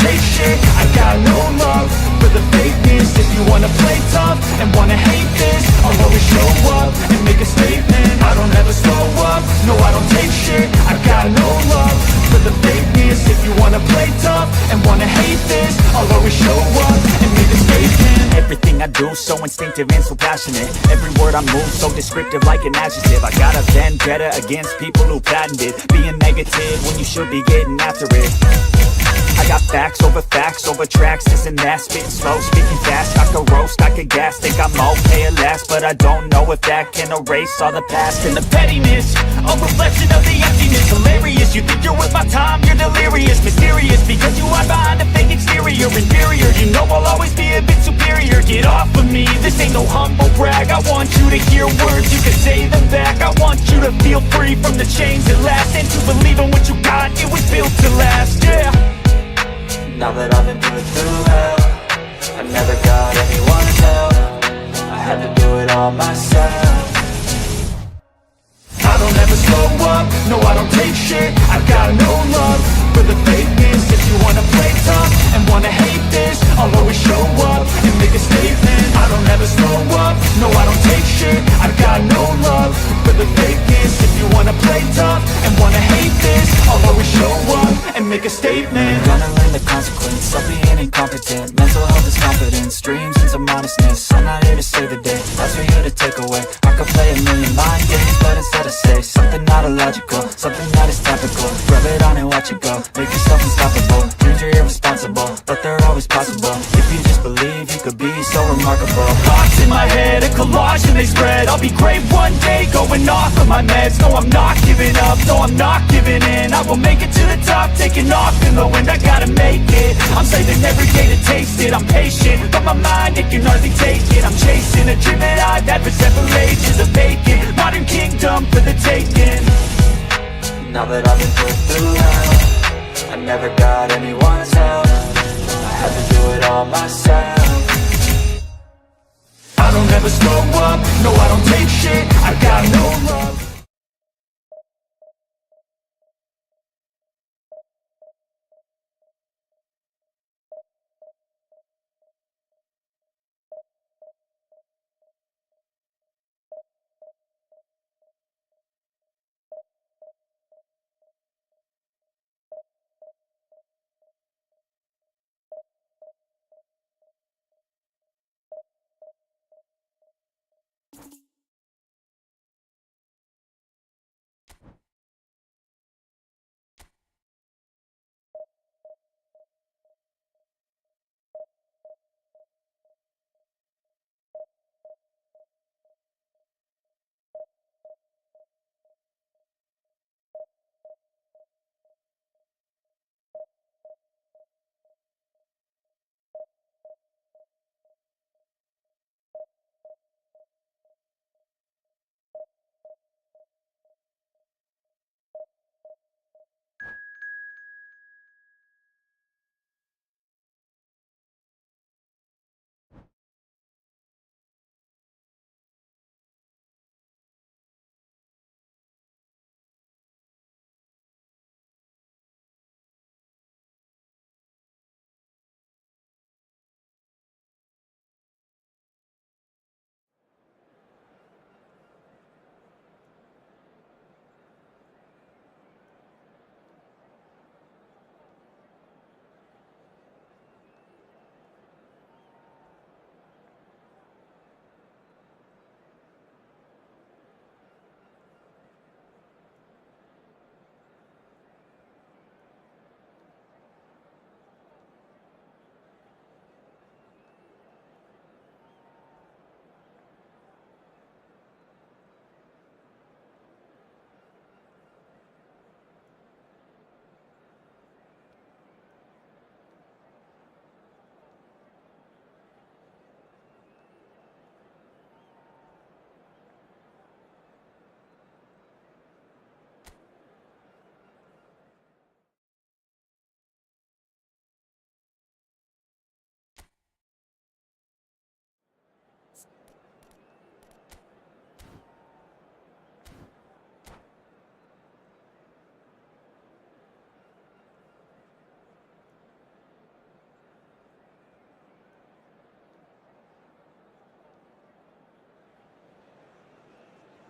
take shit. I got no love for the fakeness. If you wanna play tough and wanna hate this, I'll always show up and make a statement. I don't ever slow up, no I don't take shit. I got no love for the fakeness. If you wanna play tough and wanna hate this, I'll always show up and make a statement. Everything I do so instinctive and so passionate. Every word I move so descriptive like an adjective. I got a vendetta against people who patented being negative when you should be getting after it. I got facts over tracks, this and that. Spitting slow, speaking fast, I could roast, I could gas. Think I'm okay at last, but I don't know if that can erase all the past. And the pettiness, a reflection of the emptiness. Hilarious, you think you're worth my time, you're delirious. Mysterious, because you hide behind a fake exterior. Inferior, you know I'll always be a bit superior. Get off of me, this ain't no humble brag. I want you to hear words, you can say them back. I want you to feel free from the chains that last, and to believe in what you got, it was built to last, yeah. Now that I've been put through hell, I never got anyone's help. I had to do it all myself. I don't ever slow up, no I don't take shit. I got no love for the fakeness. If you wanna play tough and wanna hate this, I'll always show up and make a statement. I don't ever slow up, no I don't take shit. I got no love for the fakeness. If you wanna play tough and wanna hate this, I'll always show up and make a statement. Gonna learn the consequence of being incompetent. Mental health is confidence, dreams into modestness. I'm not here to save the day, that's for you to take away. I could play a million mind games, but instead I say something not illogical, something that is topical. Rub it on and watch it go, make yourself unstoppable. Dreams are irresponsible, but they're always possible. If you just believe, you could be so remarkable. Thoughts in my head, a collage and they spread. I'll be great one day, going off of my meds. No I'm not giving up, no I'm not giving in. I will make it to the top, taking off in the wind. I gotta make it, I'm saving every day to taste it. I'm patient, but my mind, it can hardly take it. I'm chasing a dream that I've had for several ages. A vacant, modern kingdom for the taking. Now that I've been put through hell, I never got anyone's help. I had to do it all myself. I don't ever slow up, no I don't take shit. I got no love.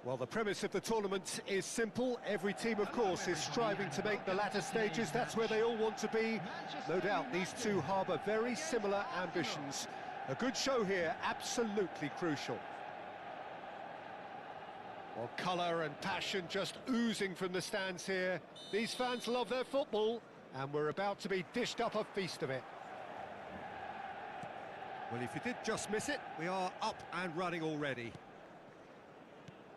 Well, the premise of the tournament is simple. Every team, of course, is striving to make the latter stages. That's where they all want to be. No doubt these two harbour very similar ambitions. A good show here, absolutely crucial. Well, colour and passion just oozing from the stands here. These fans love their football, and we're about to be dished up a feast of it. Well, if you did just miss it, we are up and running already.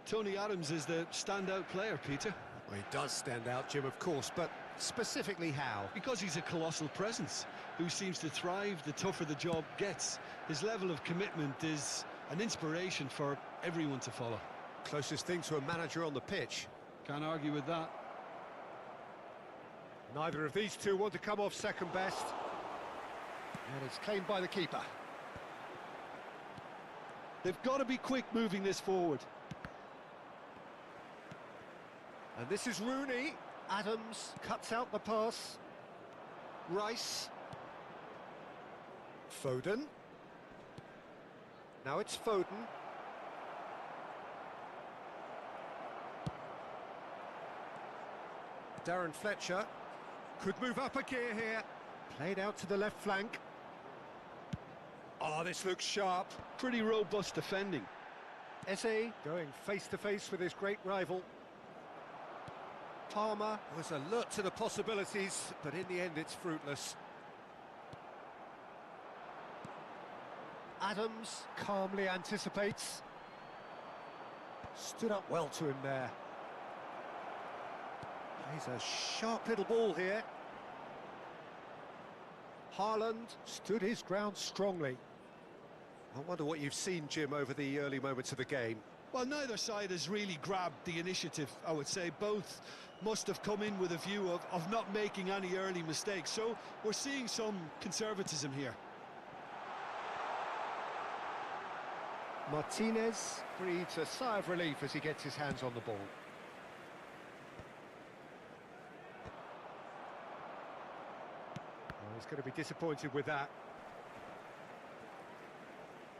Tony Adams is the standout player, Peter. Well, he does stand out, Jim, of course, but specifically how? Because he's a colossal presence who seems to thrive the tougher the job gets. His level of commitment is an inspiration for everyone to follow. Closest thing to a manager on the pitch. Can't argue with that. Neither of these two want to come off second best. And it's claimed by the keeper. They've got to be quick moving this forward. And this is Rooney. Adams cuts out the pass. Rice. Foden. Now it's Foden. Darren Fletcher could move up a gear here. Played out to the left flank. Oh, this looks sharp. Pretty robust defending. Eze going face-to-face with his great rival. Palmer was alert to the possibilities, but in the end it's fruitless. Adams calmly anticipates. Stood up well to him there. He's a sharp little ball here. Haaland stood his ground strongly. I wonder what you've seen, Jim, over the early moments of the game. Well, neither side has really grabbed the initiative, I would say. Both must have come in with a view of not making any early mistakes. So we're seeing some conservatism here. Martinez breathes a sigh of relief as he gets his hands on the ball. Oh, he's going to be disappointed with that.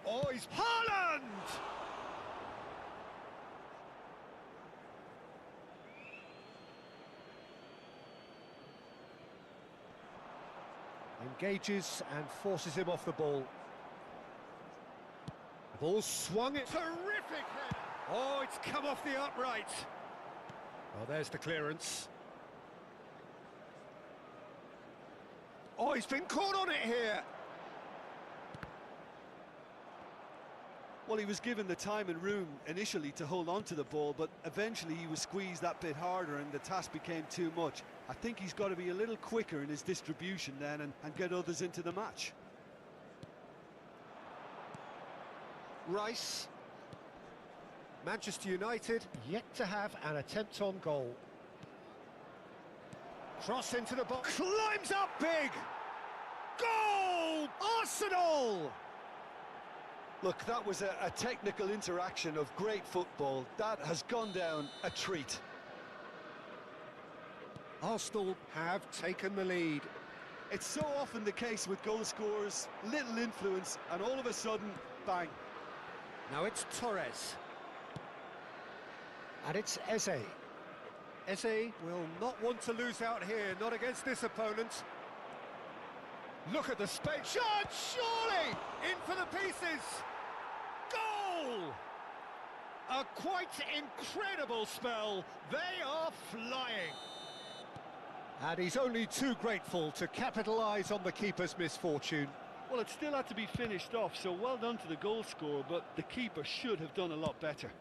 Oh, he's Haaland! Engages and forces him off the ball. The ball swung it. Terrific header! Oh, it's come off the upright. Well, there's the clearance. Oh, he's been caught on it here. Well, he was given the time and room initially to hold on to the ball, but eventually he was squeezed that bit harder and the task became too much. I think he's got to be a little quicker in his distribution then and get others into the match. Rice. Manchester United yet to have an attempt on goal. Cross into the box. Climbs up big! Goal! Arsenal! Look, that was a technical interaction of great football. That has gone down a treat. Arsenal have taken the lead. It's so often the case with goal scorers, little influence, and all of a sudden, bang. Now it's Torres. And it's Eze. Eze will not want to lose out here, not against this opponent. Look at the space. Shot, surely! In for the pieces! Goal! A quite incredible spell. They are flying. And he's only too grateful to capitalise on the keeper's misfortune. Well, it still had to be finished off, so well done to the goal scorer, but the keeper should have done a lot better.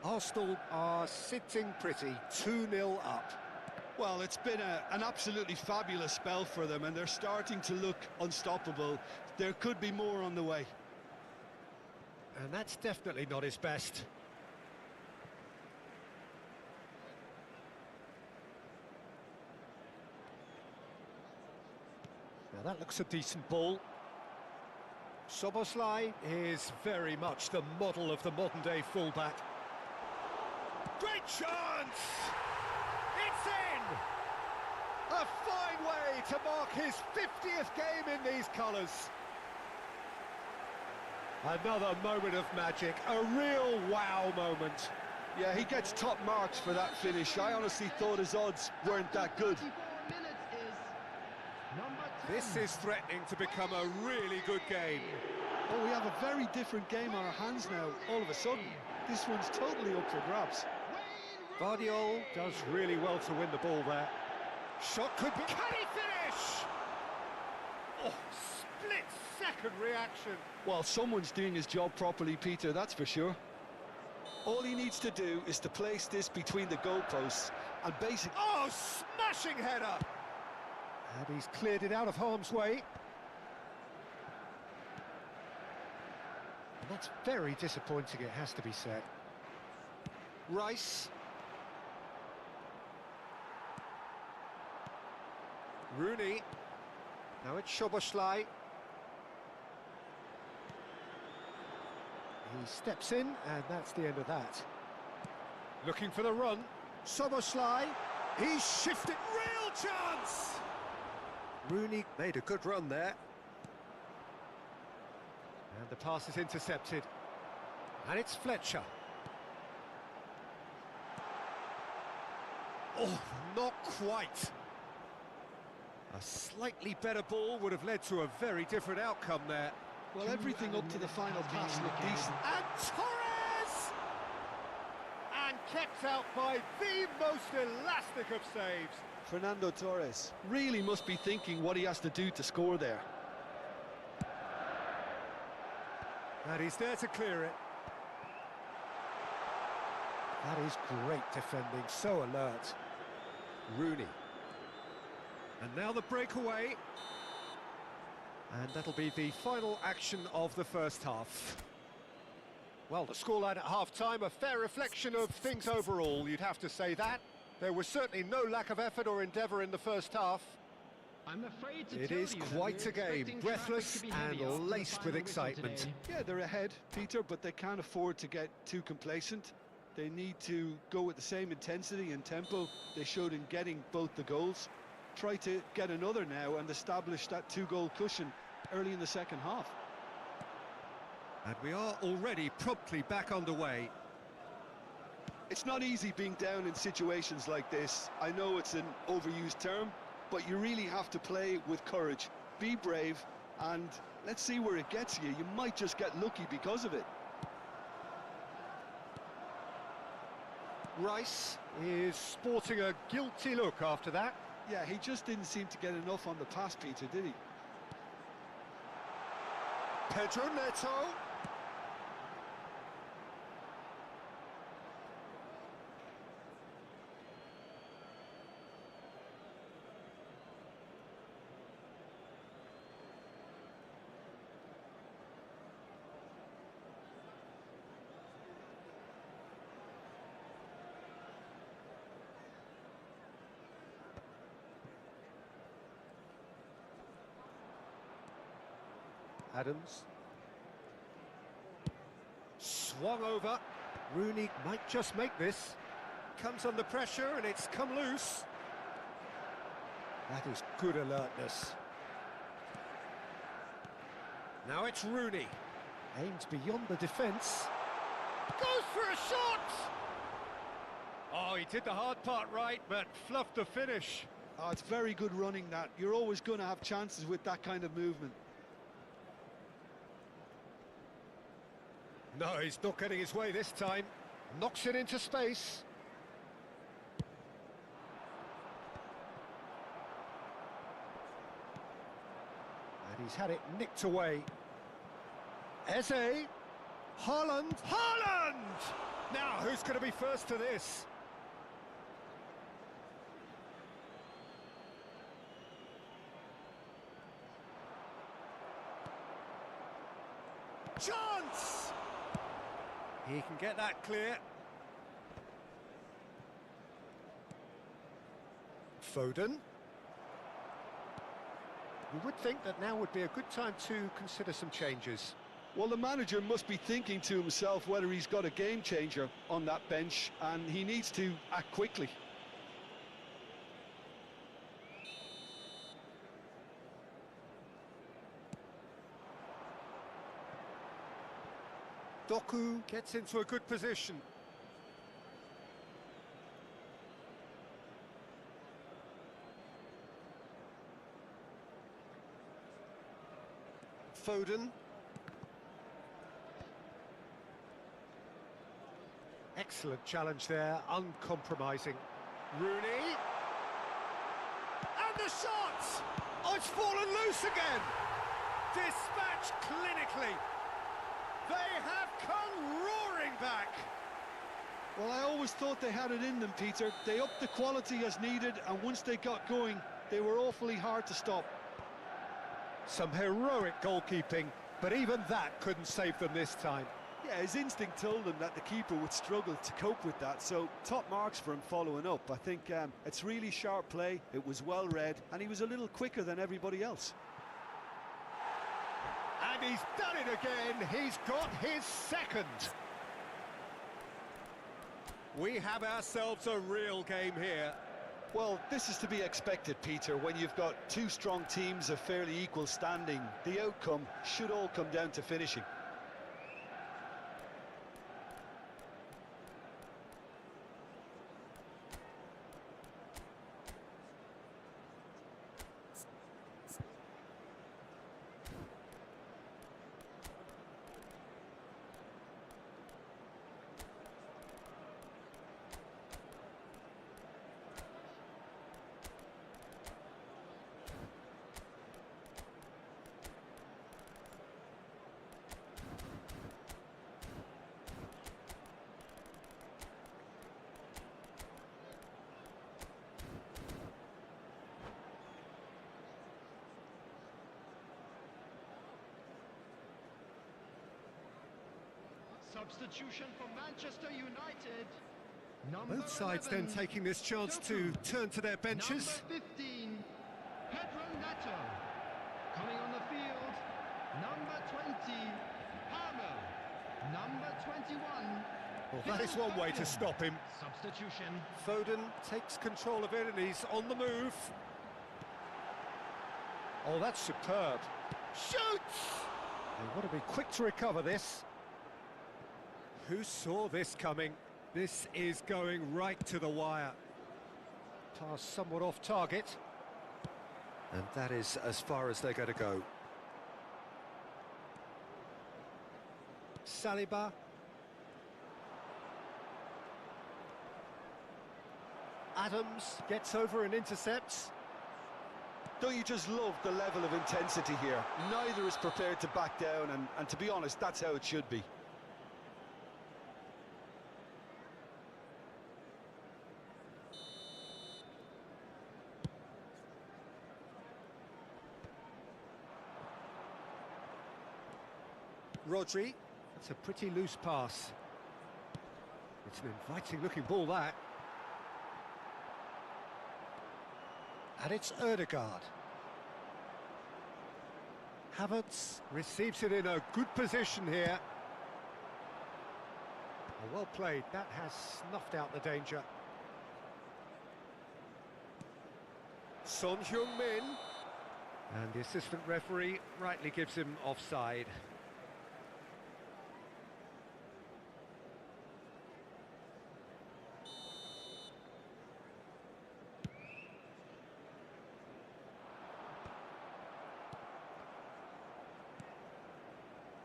Arsenal are sitting pretty, 2-0 up. Well, it's been an absolutely fabulous spell for them, and they're starting to look unstoppable. There could be more on the way. And that's definitely not his best. Now that looks a decent ball. Szoboszlai is very much the model of the modern-day fullback. Great chance! It's in! A fine way to mark his 50th game in these colours. Another moment of magic, a real wow moment. Yeah, he gets top marks for that finish. I honestly thought his odds weren't that good. This is threatening to become a really good game. Oh, we have a very different game on our hands now, all of a sudden. This one's totally up for grabs. Guardiola does really well to win the ball there. Shot could be... Can he finish? Oh, split-second reaction. Well, someone's doing his job properly, Peter, that's for sure. All he needs to do is to place this between the goalposts and basically... Oh, smashing header! And he's cleared it out of harm's way. And that's very disappointing, it has to be said. Rice. Rooney. Now it's Szoboszlai. He steps in, and that's the end of that. Looking for the run. Szoboszlai. He's shifted. Real chance! Rooney made a good run there. And the pass is intercepted. And it's Fletcher. Oh, not quite. A slightly better ball would have led to a very different outcome there. Well, everything up to the final pass looked decent. And Torres! And kept out by the most elastic of saves. Fernando Torres really must be thinking what he has to do to score there. And he's there to clear it. That is great defending, so alert. Rooney. And now the breakaway. And that'll be the final action of the first half. Well, the scoreline at half-time, a fair reflection of things overall, you'd have to say that. There was certainly no lack of effort or endeavour in the first half. I'm afraid to It tell is you that quite we're a game, expecting breathless traffic to be heavy and after the laced with final whistle excitement. today. Yeah, they're ahead, Peter, but they can't afford to get too complacent. They need to go with the same intensity and tempo they showed in getting both the goals. Try to get another now and establish that two-goal cushion early in the second half. And we are already promptly back underway. It's not easy being down in situations like this. I know it's an overused term, but you really have to play with courage. Be brave, and let's see where it gets you. You might just get lucky because of it. Rice is sporting a guilty look after that. Yeah, he just didn't seem to get enough on the pass, Peter, did he? Pedro Neto. Adams. Swung over. Rooney might just make this. Comes under pressure and it's come loose. That is good alertness. Now it's Rooney. Aims beyond the defence. Goes for a shot! Oh, he did the hard part right, but fluffed the finish. Oh, it's very good running, that. You're always going to have chances with that kind of movement. No, he's not getting his way this time. Knocks it into space. And he's had it nicked away. Eze. Haaland. Haaland! Now, who's going to be first to this? Chance! He can get that clear. Foden. You would think that now would be a good time to consider some changes. Well, the manager must be thinking to himself whether he's got a game changer on that bench, and he needs to act quickly. Doku gets into a good position. Foden. Excellent challenge there, uncompromising. Rooney. And the shot! Oh, it's fallen loose again! Dispatched clinically. They have come roaring back. Well, I always thought they had it in them, Peter. They upped the quality as needed, and once they got going, they were awfully hard to stop. Some heroic goalkeeping, but even that couldn't save them this time. Yeah, his instinct told him that the keeper would struggle to cope with that, so top marks for him following up. I think it's really sharp play, it was well read, and he was a little quicker than everybody else. And he's done it again, he's got his second. We have ourselves a real game here. Well, this is to be expected, Peter, when you've got two strong teams of fairly equal standing. The outcome should all come down to finishing. Substitution for Manchester United. Both sides then taking this chance to turn to their benches. Number 15, Pedro Neto. Coming on the field, number 20, Palmer. Number 21. Well, that is one way to stop him. Substitution. Foden takes control of it and he's on the move. Oh, that's superb. Shoots! They want to be quick to recover this. Who saw this coming? This is going right to the wire. Pass somewhat off target. And that is as far as they're going to go. Saliba. Adams gets over and intercepts. Don't you just love the level of intensity here? Neither is prepared to back down, and to be honest, that's how it should be. Rodri, that's a pretty loose pass. It's an inviting looking ball, that. And it's Ødegaard. Havertz receives it in a good position here. Well played, that has snuffed out the danger. Son Heung-min. And the assistant referee rightly gives him offside.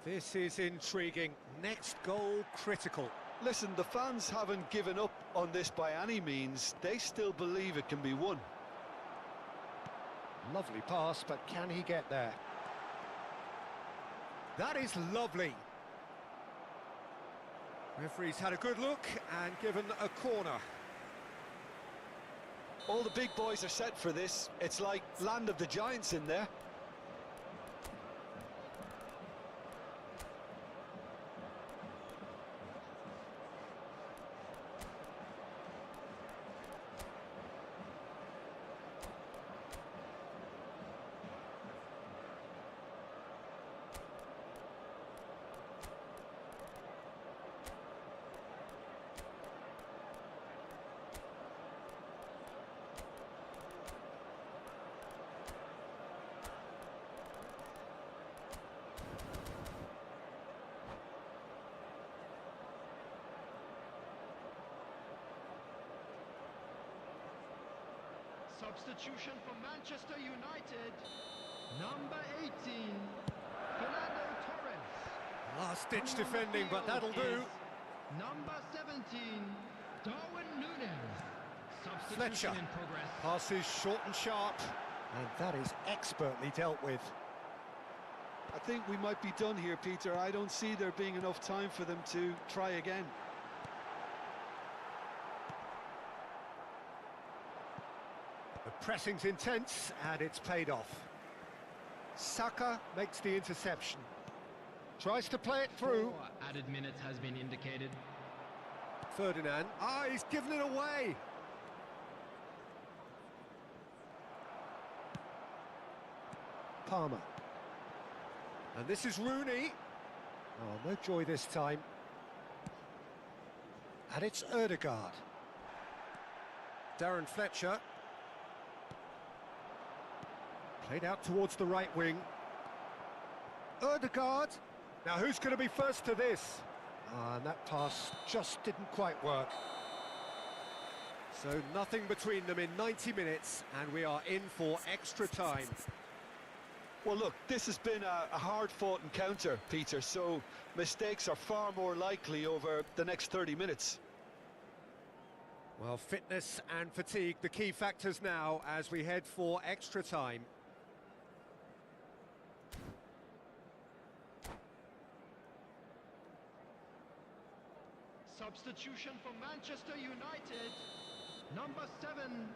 This is intriguing. Next goal critical. Listen, the fans haven't given up on this by any means. They still believe it can be won. Lovely pass, but can he get there? That is lovely. Referee's had a good look and given a corner. All the big boys are set for this. It's like land of the giants in there. Substitution for Manchester United. Number 18, Fernando Torres. Last-ditch Coming on the defending, but field that'll do. is Number 17, Darwin Núñez. Fletcher. Substitution in progress. Passes short and sharp, and that is expertly dealt with. I think we might be done here, Peter. I don't see there being enough time for them to try again. The pressing's intense, and it's paid off. Saka makes the interception. Tries to play it through. 4 added minutes has been indicated. Ferdinand. Ah, he's given it away. Palmer. And this is Rooney. Oh, no joy this time. And it's Ødegaard. Darren Fletcher. Played out towards the right wing. Ødegaard. Now who's going to be first to this? And that pass just didn't quite work. So nothing between them in 90 minutes, and we are in for extra time. Well, look, this has been a hard-fought encounter, Peter, so mistakes are far more likely over the next 30 minutes. Well, fitness and fatigue, the key factors now as we head for extra time. Substitution for Manchester United. Number 7,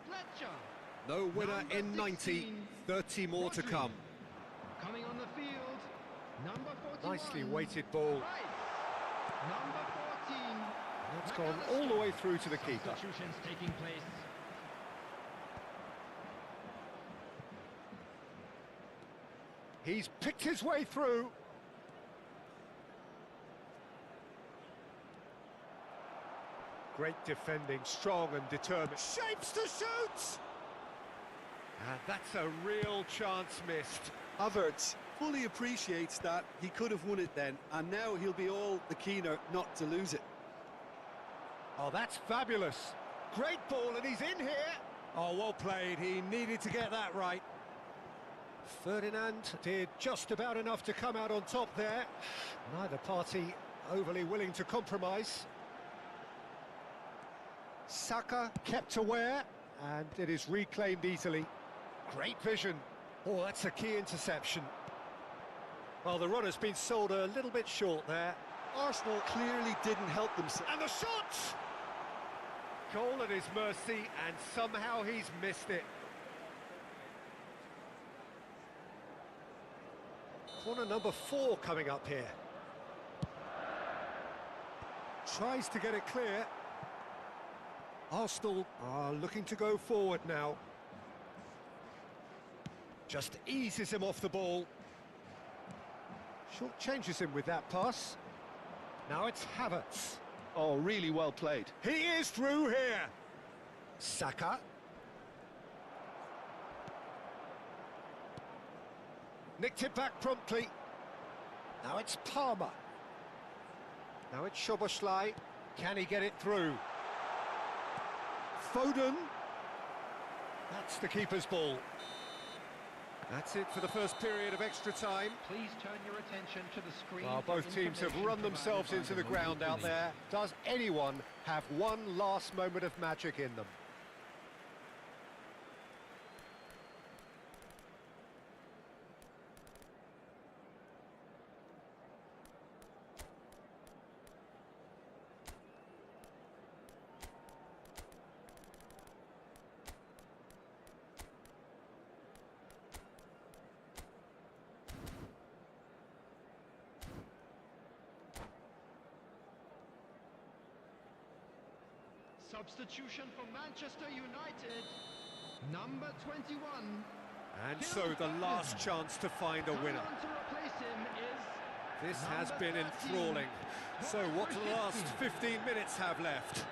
Fletcher. No winner Number in 90, 16, 30 more to Rodri. come. Coming on the field, number 41. Nicely weighted ball. Right. Number 14. That's gone all the way through to the keeper. Substitutions taking place. He's picked his way through. Great defending, strong and determined. Shapes to shoot! And that's a real chance missed. Havertz fully appreciates that he could have won it then, and now he'll be all the keener not to lose it. Oh, that's fabulous. Great ball, and he's in here. Oh, well played. He needed to get that right. Ferdinand did just about enough to come out on top there. Neither party overly willing to compromise. Saka kept aware, and it is reclaimed easily. Great vision. Oh, that's a key interception. Well, the runner's been sold a little bit short there. Arsenal clearly didn't help themselves. And the shot! Goal at his mercy, and somehow he's missed it. Corner number 4 coming up here. Tries to get it clear. Arsenal are looking to go forward now. Just eases him off the ball. Short changes him with that pass. Now it's Havertz. Oh, really well played. He is through here. Saka. Nicked it back promptly. Now it's Palmer. Now it's Szoboszlai. Can he get it through? Foden. That's the keeper's ball. That's it for the first period of extra time. Please turn your attention to the screen. Well, for both teams have information run themselves provided into by the ground out police. there. Does anyone have one last moment of magic in them? Substitution for Manchester United. Number 21. And so the last chance to find a winner. Coming on to replace him is This has number been 13, enthralling. So what do the last 15 minutes have left?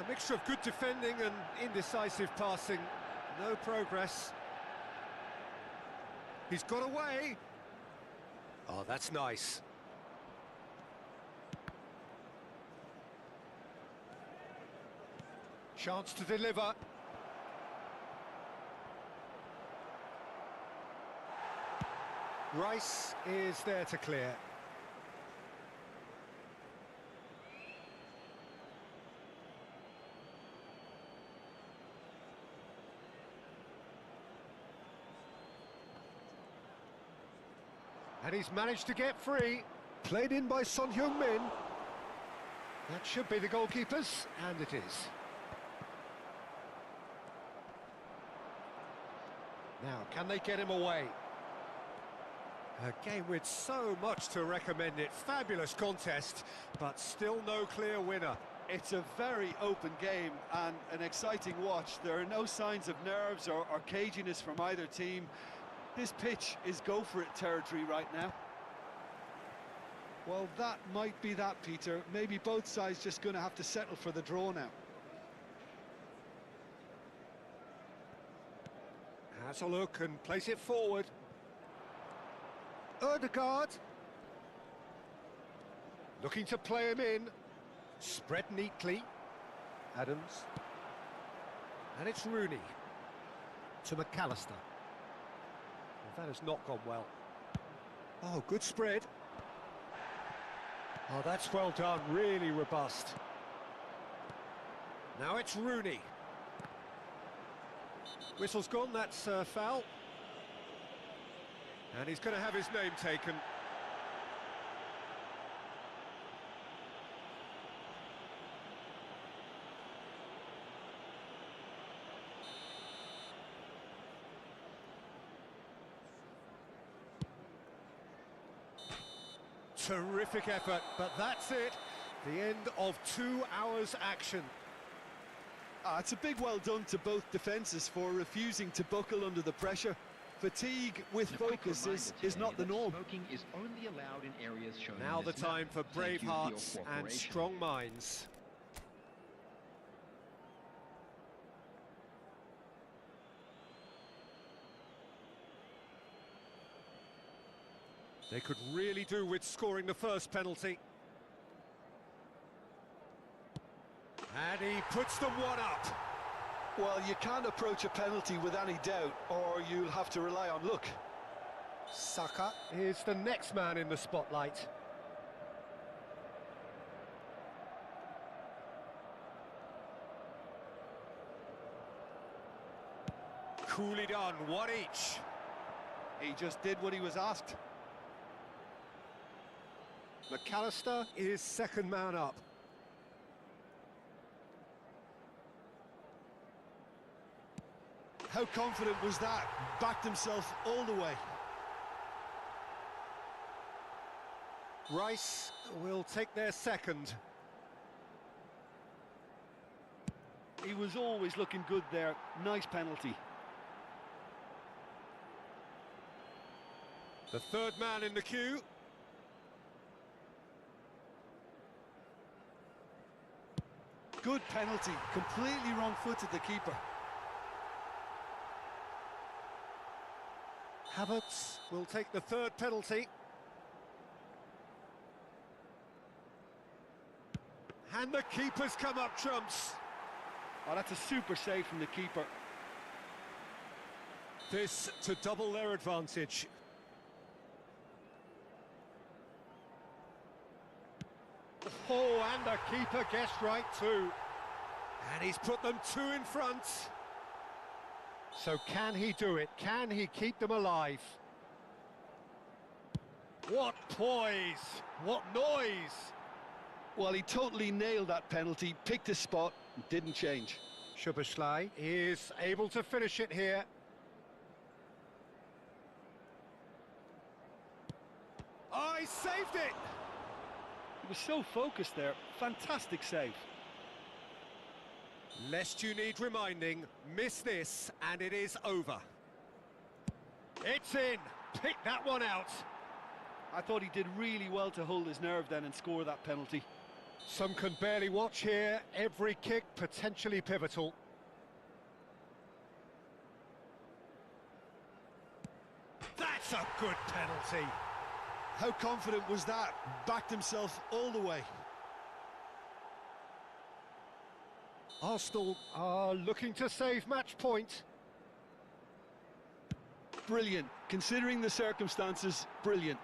A mixture of good defending and indecisive passing. No progress. He's got away. Oh, that's nice. Chance to deliver. Rice is there to clear. And he's managed to get free. Played in by Son Heung-min. That should be the goalkeeper's, and it is. Now, can they get him away? A game with so much to recommend it. Fabulous contest, but still no clear winner. It's a very open game and an exciting watch. There are no signs of nerves or caginess from either team. This pitch is go-for-it territory right now. Well, that might be that, Peter. Maybe both sides just going to have to settle for the draw now. Has a look and place it forward. Ødegaard. Looking to play him in. Spread neatly. Adams. And it's Rooney. To McAllister. Well, that has not gone well. Oh, good spread. Oh, that's well done. Really robust. Now it's Rooney. Whistle's gone, that's foul. And he's going to have his name taken. Terrific effort, but that's it. The end of 2 hours action. It's a big well done to both defences for refusing to buckle under the pressure. Fatigue with focus is not the norm. Smoking is only allowed in areas shown Now in the this time map. for brave Thank you for your hearts and cooperation. strong minds. They could really do with scoring the first penalty. And he puts them one up. Well, you can't approach a penalty with any doubt, or you'll have to rely on luck. Saka is the next man in the spotlight. Coolly done, one each. He just did what he was asked. McAllister is second man up. How confident was that? Backed himself all the way. Rice will take their second. He was always looking good there. Nice penalty. The third man in the queue. Good penalty. Completely wrong-footed the keeper. Havertz will take the third penalty. And the keeper's come up trumps. Oh, that's a super save from the keeper. This to double their advantage. Oh, and the keeper guessed right too. And he's put them two in front. So can he do it? Can he keep them alive? What poise! What noise! Well, he totally nailed that penalty, picked his spot, didn't change. Szoboszlai is able to finish it here. Oh, he saved it! He was so focused there. Fantastic save. Lest you need reminding, miss this and it is over. It's in! Pick that one out! I thought he did really well to hold his nerve then and score that penalty. Some can barely watch here. Every kick potentially pivotal. That's a good penalty. How confident was that? Backed himself all the way. Arsenal are looking to save match point. Brilliant. Considering the circumstances, brilliant.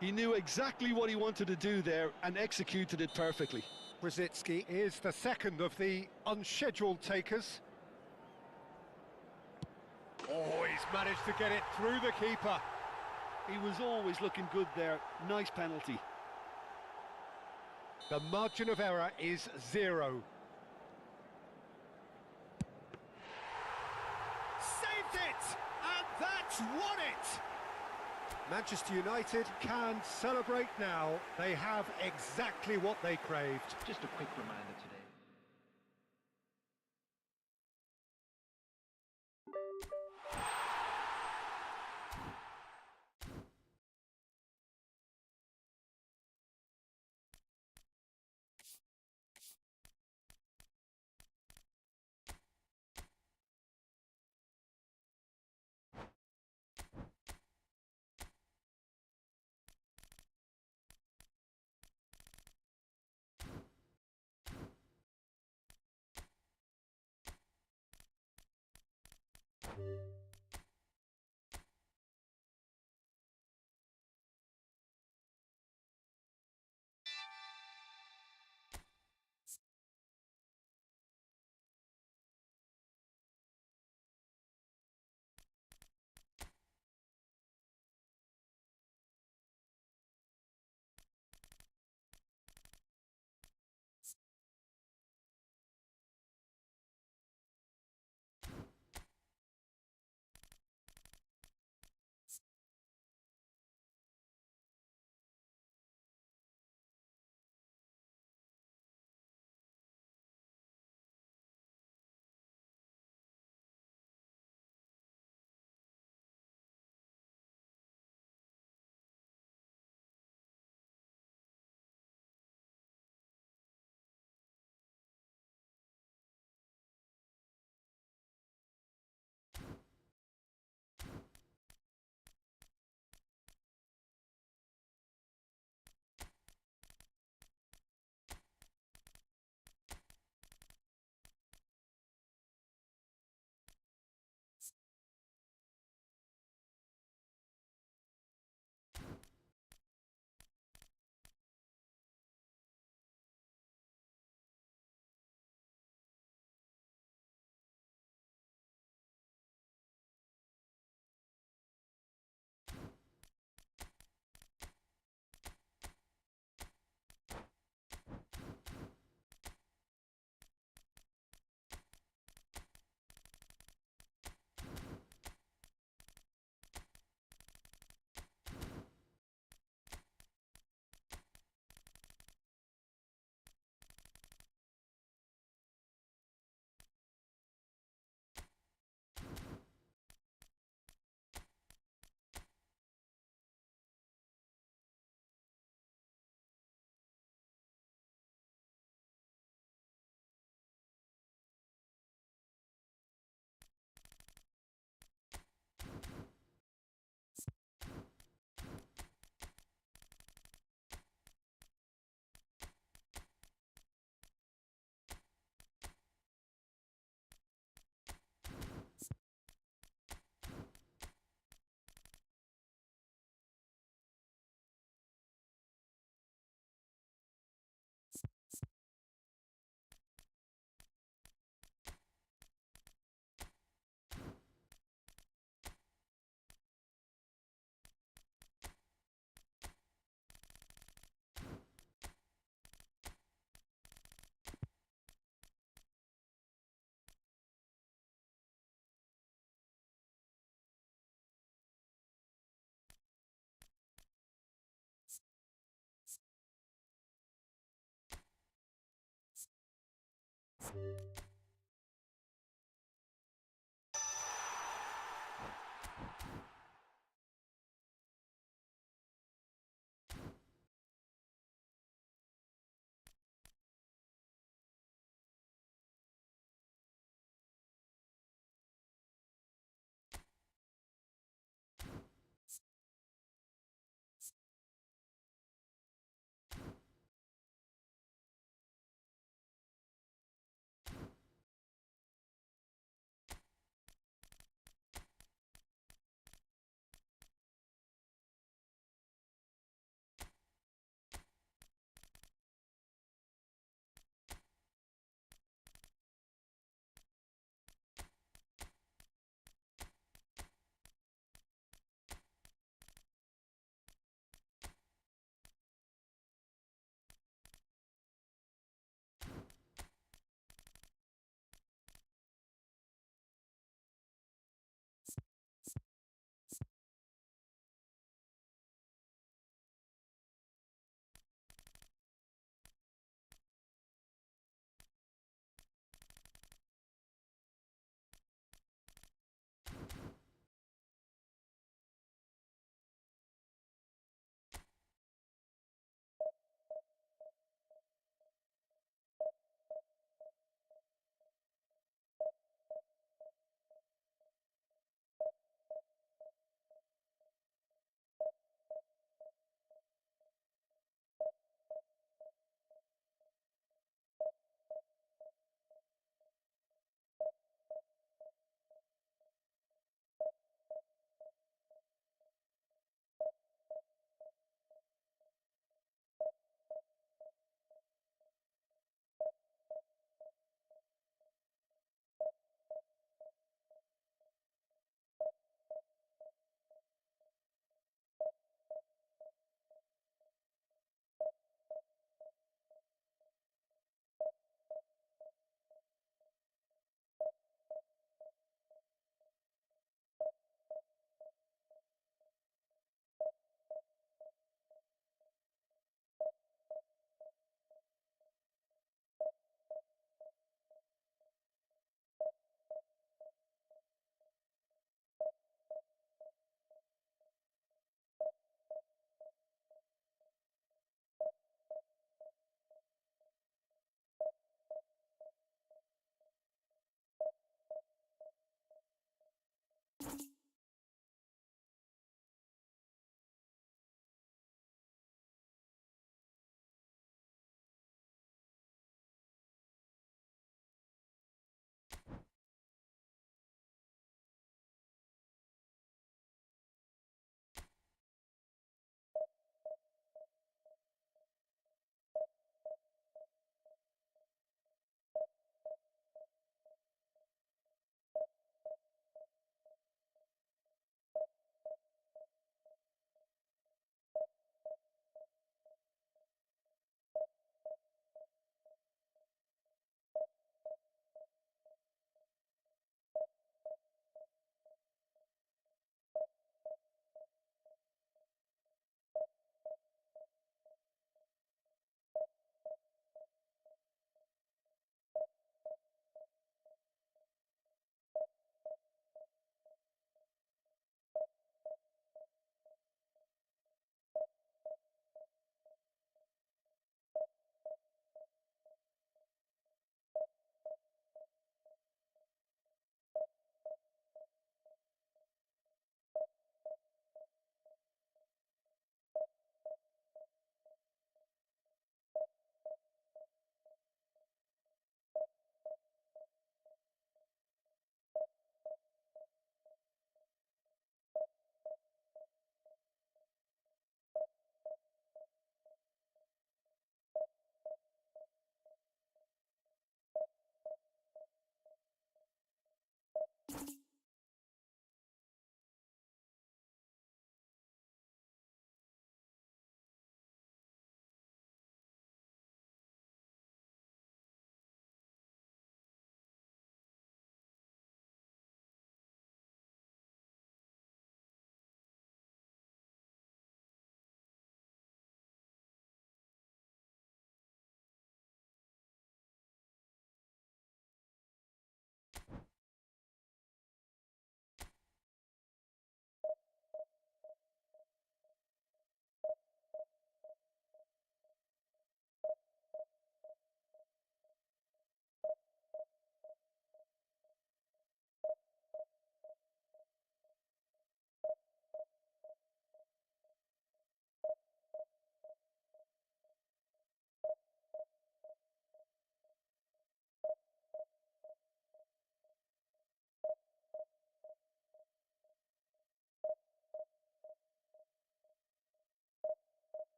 He knew exactly what he wanted to do there and executed it perfectly. Brzezinski is the second of the unscheduled takers. Oh, he's managed to get it through the keeper. He was always looking good there. Nice penalty. The margin of error is 0. Saved it! And that's won it! Manchester United can celebrate now. They have exactly what they craved. Just a quick reminder today.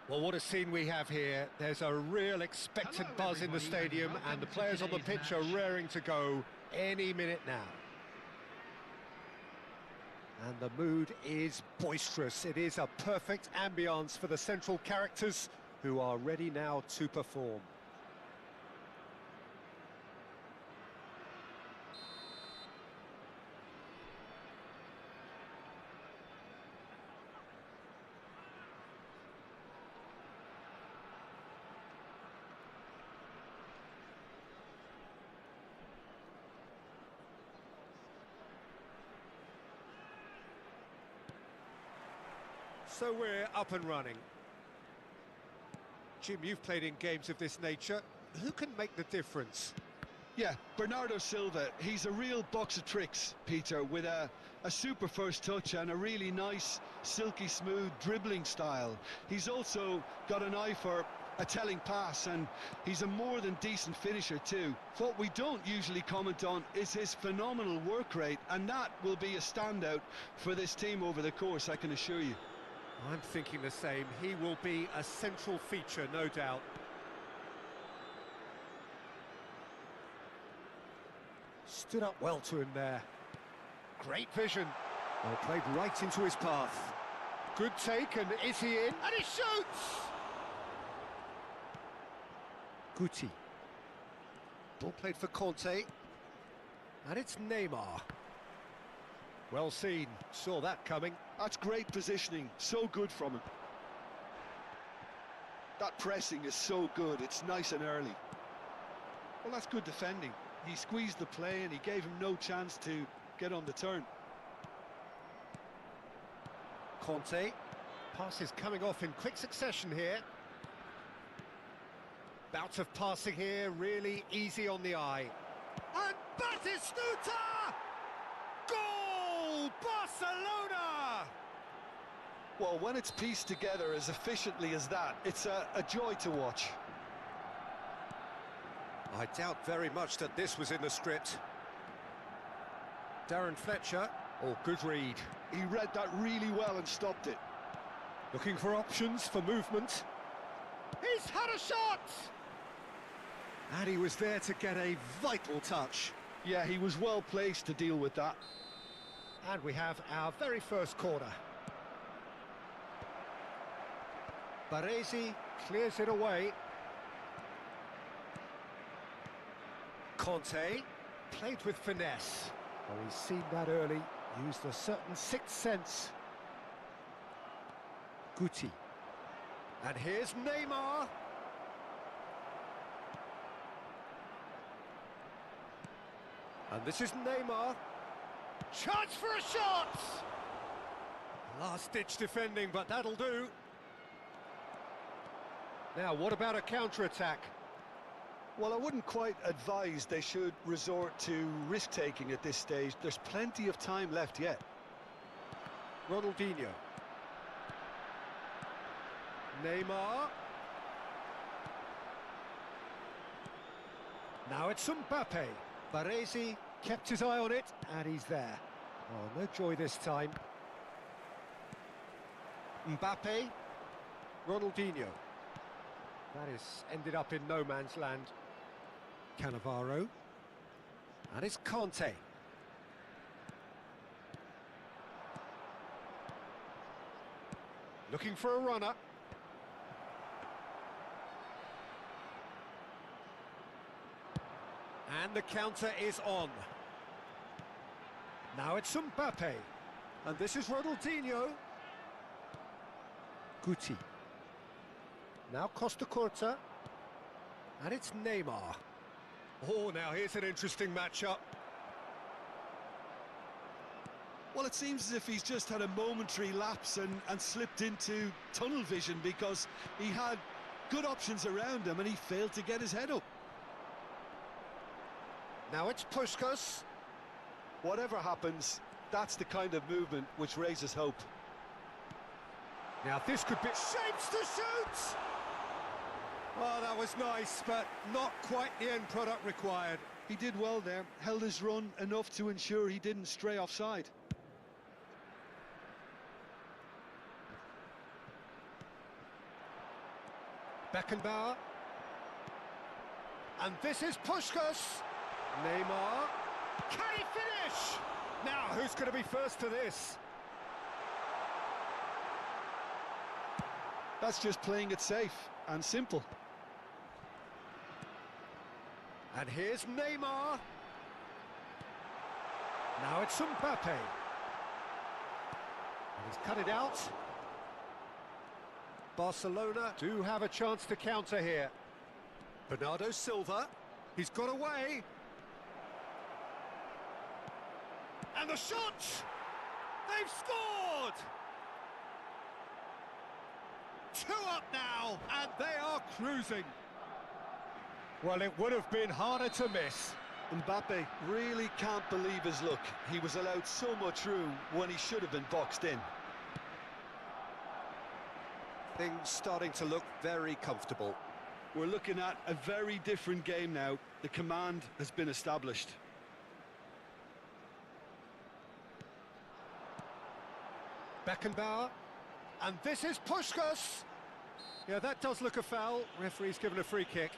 Well, what a scene we have here. There's a real expectant Hello, buzz in the everybody, stadium, and and the welcome to players on the today's pitch are match. raring to go any minute now. And the mood is boisterous. It is a perfect ambience for the central characters who are ready now to perform. So we're up and running. Jim, you've played in games of this nature. Who can make the difference? Yeah, Bernardo Silva, he's a real box of tricks, Peter, with a super first touch and a really nice, silky smooth dribbling style. He's also got an eye for a telling pass, and he's a more than decent finisher too. What we don't usually comment on is his phenomenal work rate, and that will be a standout for this team over the course, I can assure you. I'm thinking the same. He will be a central feature, no doubt. Stood up well to him there. Great vision. Well, played right into his path. Good take, and is he in? And he shoots! Guti. Ball played for Conte. And it's Neymar. Well seen. Saw that coming. That's great positioning, so good from him. That pressing is so good, it's nice and early. Well, that's good defending. He squeezed the play and he gave him no chance to get on the turn. Conte. Pass is coming off in quick succession here. Bout of passing here, really easy on the eye. And Batistuta! Goal! Barcelona! Well, when it's pieced together as efficiently as that, it's a joy to watch. I doubt very much that this was in the script. Darren Fletcher. Oh, good read. He read that really well and stopped it. Looking for options for movement. He's had a shot! And he was there to get a vital touch. Yeah, he was well placed to deal with that. And we have our very first corner. Baresi clears it away. Conte played with finesse. Oh, he's seen that early, used a certain sixth sense. Guti. And here's Neymar. And this is Neymar. Chance for a shot! Last-ditch defending, but that'll do. Now, what about a counter-attack? Well, I wouldn't quite advise they should resort to risk-taking at this stage. There's plenty of time left yet. Ronaldinho. Neymar. Now it's Mbappe. Baresi kept his eye on it, and he's there. Oh, no joy this time. Mbappe. Ronaldinho. That is ended up in no man's land. Cannavaro. And it's Conte. Looking for a runner. And the counter is on. Now it's Mbappe. And this is Ronaldinho. Guti. Now Costa Curta. And it's Neymar. Oh, now here's an interesting matchup. Well, it seems as if he's just had a momentary lapse and slipped into tunnel vision because he had good options around him and he failed to get his head up. Now it's Puskas. Whatever happens, that's the kind of movement which raises hope. Now this could be... Shapes to shoot! Oh, that was nice, but not quite the end product required. He did well there, held his run enough to ensure he didn't stray offside. Beckenbauer. And this is Puskás. Neymar. Can he finish? Now, who's going to be first to this? That's just playing it safe and simple. And here's Neymar. Now it's Mbappe. And he's cut it out. Barcelona do have a chance to counter here. Bernardo Silva. He's got away. And the shot! They've scored! 2 up now, and they are cruising. Well, it would have been harder to miss. Mbappe really can't believe his luck. He was allowed so much room when he should have been boxed in. Things starting to look very comfortable. We're looking at a very different game now. The command has been established. Beckenbauer. And this is Puskás. Yeah, that does look a foul. Referee's given a free kick.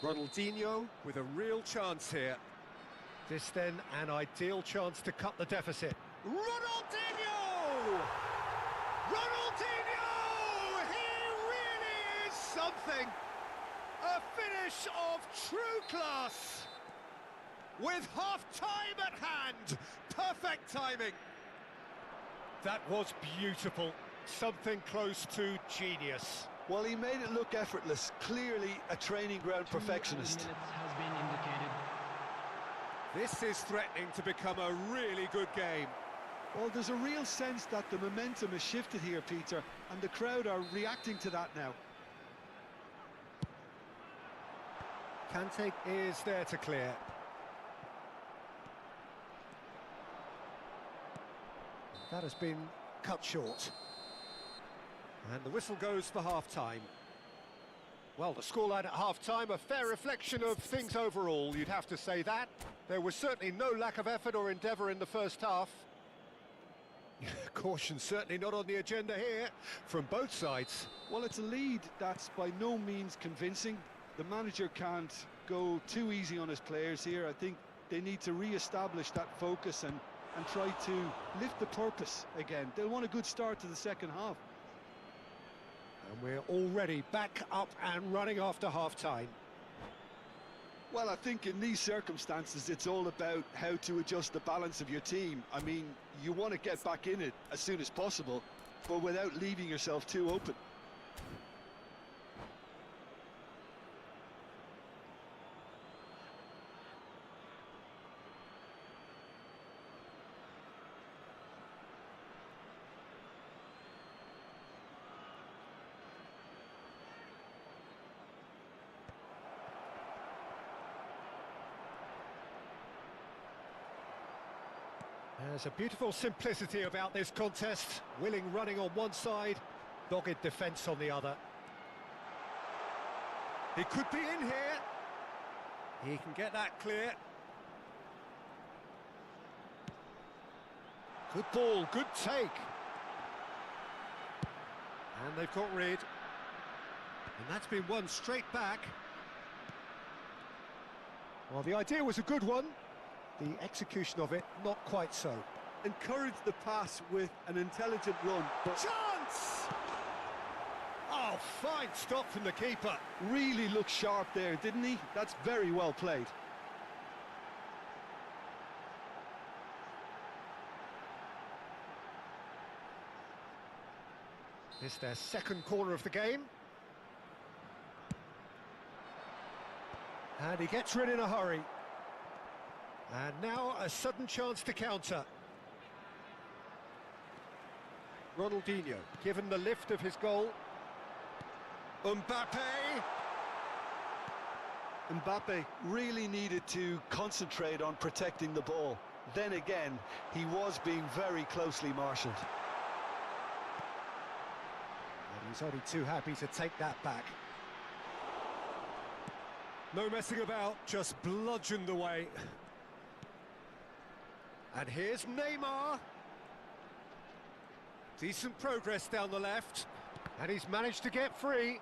Ronaldinho with a real chance here. This then an ideal chance to cut the deficit. Ronaldinho! Ronaldinho! He really is something! A finish of true class! With half-time at hand! Perfect timing! That was beautiful. Something close to genius. Well, he made it look effortless. Clearly a training ground perfectionist. Has been indicated. This is threatening to become a really good game. Well, there's a real sense that the momentum has shifted here, Peter, and the crowd are reacting to that now. Kante is there to clear. That has been cut short. And the whistle goes for half-time. Well, the scoreline at half-time, a fair reflection of things overall, you'd have to say that. There was certainly no lack of effort or endeavour in the first half. Caution certainly not on the agenda here, from both sides. Well, it's a lead that's by no means convincing. The manager can't go too easy on his players here. I think they need to re-establish that focus and try to lift the purpose again. They'll want a good start to the second half. And we're already back up and running after half-time. Well, I think in these circumstances, it's all about how to adjust the balance of your team. I mean, you want to get back in it as soon as possible, but without leaving yourself too open. There's a beautiful simplicity about this contest. Willing running on one side, dogged defence on the other. He could be in here. He can get that clear. Good ball, good take. And they've got rid. And that's been won straight back. Well, the idea was a good one. The execution of it, not quite so. Encourage the pass with an intelligent run, but Chance! Oh, fine stop from the keeper. really looked sharp there, didn't he? That's very well played. It's their second corner of the game. And he gets rid in a hurry. And now a sudden chance to counter. Ronaldinho, given the lift of his goal. Mbappe! Mbappe really needed to concentrate on protecting the ball. Then again, he was being very closely marshalled. And he's only too happy to take that back. No messing about, just bludgeoned away. And here's Neymar. Decent progress down the left, and he's managed to get free.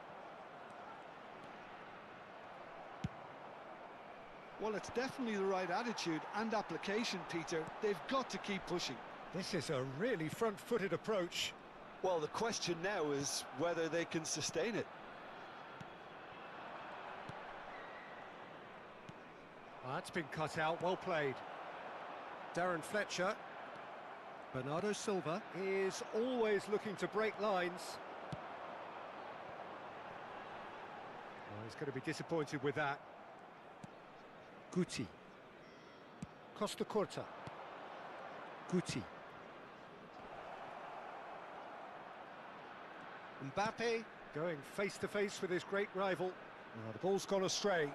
Well, it's definitely the right attitude and application, Peter. They've got to keep pushing. This is a really front-footed approach. Well, the question now is whether they can sustain it. That's been cut out, well played. Darren Fletcher. Bernardo Silva is always looking to break lines. Oh, he's going to be disappointed with that. Guti. Costa Curta. Guti. Mbappe going face-to-face with his great rival. Now the ball's gone astray.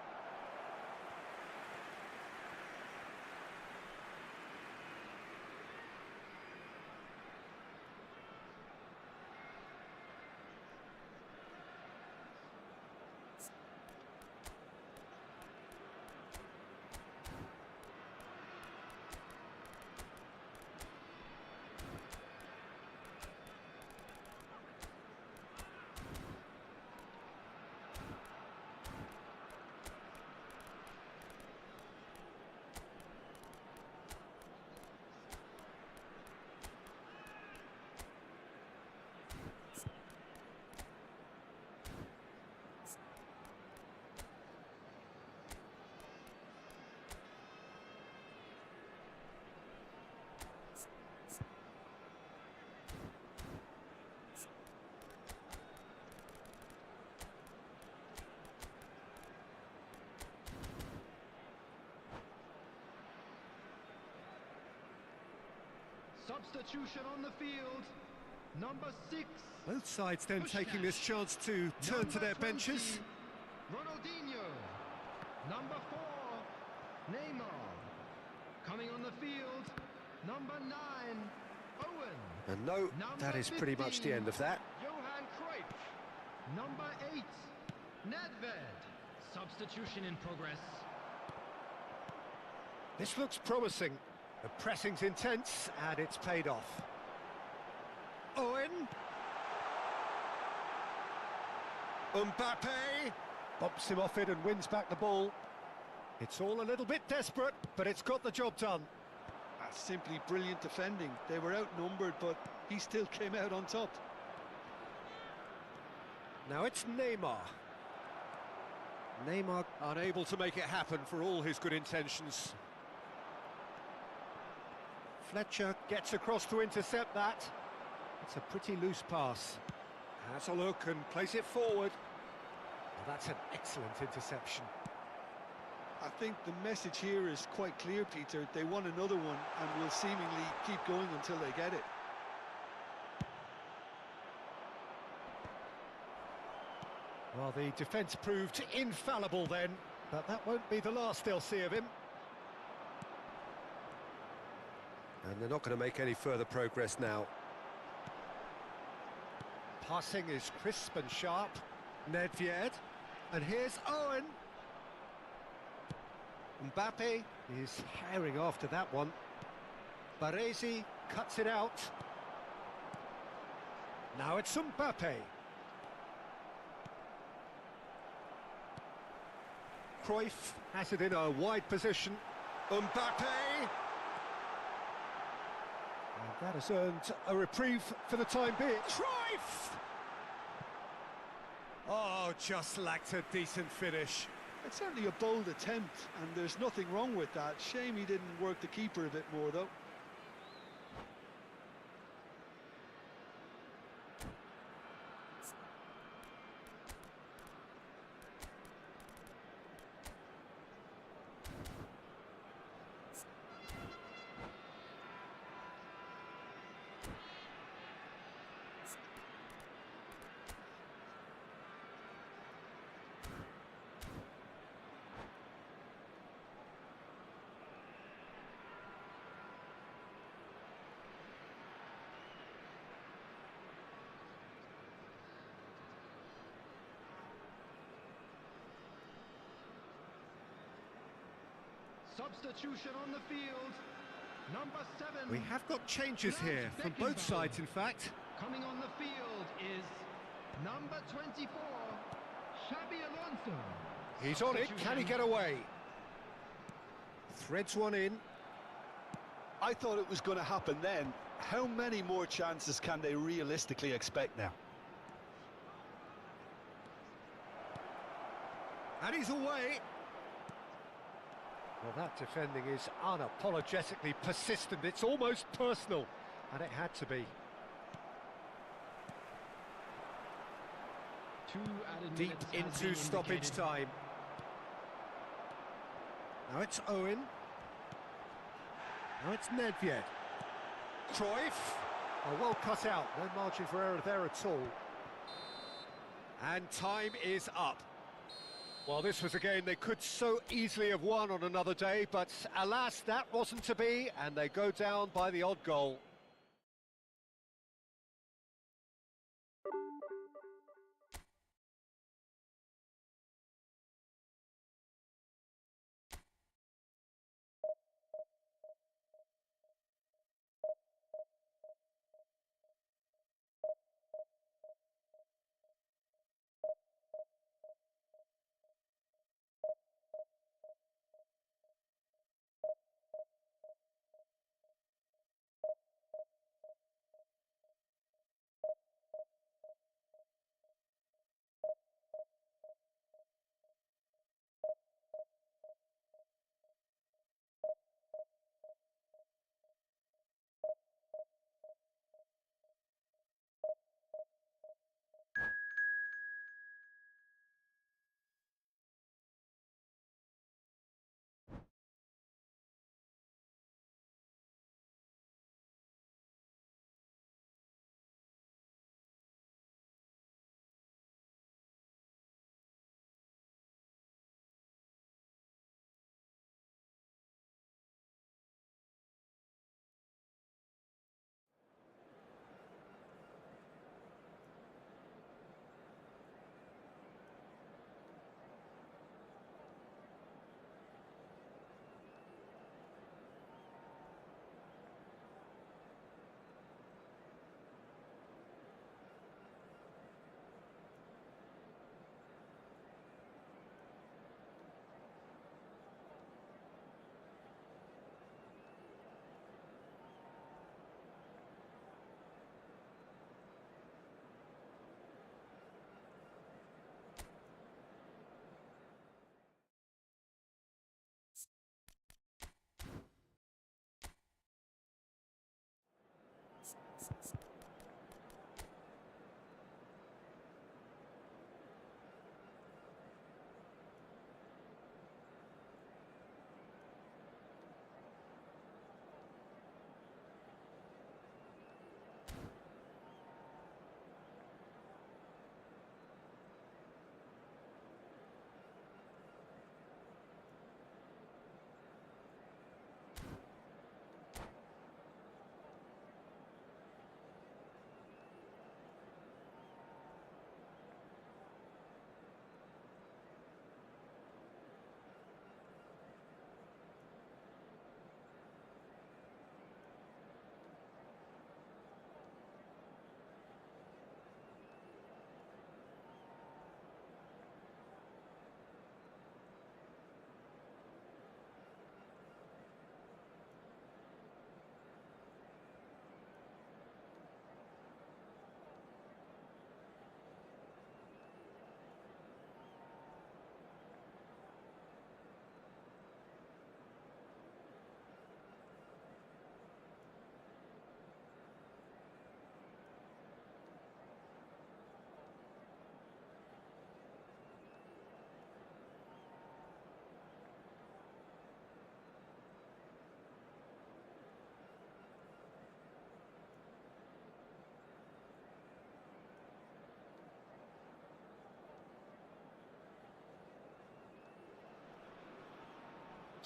Substitution on the field. Number 6. Both sides then Push taking back. this chance to turn to their Number 20, benches. Ronaldinho. Number 4. Neymar. Coming on the field. Number 9. Owen. And no, that is pretty much the end of that. Johan Cruyff. Number 8. Nedved. Substitution in progress. This looks promising. The pressing's intense, and it's paid off. Owen. Mbappe. Bumps him off it and wins back the ball. It's all a little bit desperate, but it's got the job done. That's simply brilliant defending. They were outnumbered, but he still came out on top. Now it's Neymar. Neymar unable to make it happen for all his good intentions. Fletcher gets across to intercept that. It's a pretty loose pass. Has a look and plays it forward. Well, that's an excellent interception. I think the message here is quite clear, Peter. They want another one and will seemingly keep going until they get it. Well, the defence proved infallible then, but that won't be the last they'll see of him. And they're not going to make any further progress now. Passing is crisp and sharp. Nedved. And here's Owen. Mbappe is herring after that one. Baresi cuts it out. Now it's Mbappe. Cruyff has it in a wide position. Mbappe! And that has earned a reprieve for the time being. Cruyff! Oh, just lacked a decent finish. It's certainly a bold attempt, and there's nothing wrong with that. Shame he didn't work the keeper a bit more, though. Substitution on the field. Number 7. We have got changes here from both sides, in fact. Coming on the field is number 24, Xabi Alonso. He's on it, can he get away? Threads one in. I thought it was going to happen then. How many more chances can they realistically expect now? And he's away. Well, that defending is unapologetically persistent. It's almost personal, and it had to be. Deep into stoppage time. Now it's Owen. Now it's Nedved. Cruyff. Oh, well cut out. No margin for error there at all. And time is up. Well, this was a game they could so easily have won on another day, but alas, that wasn't to be, and they go down by the odd goal.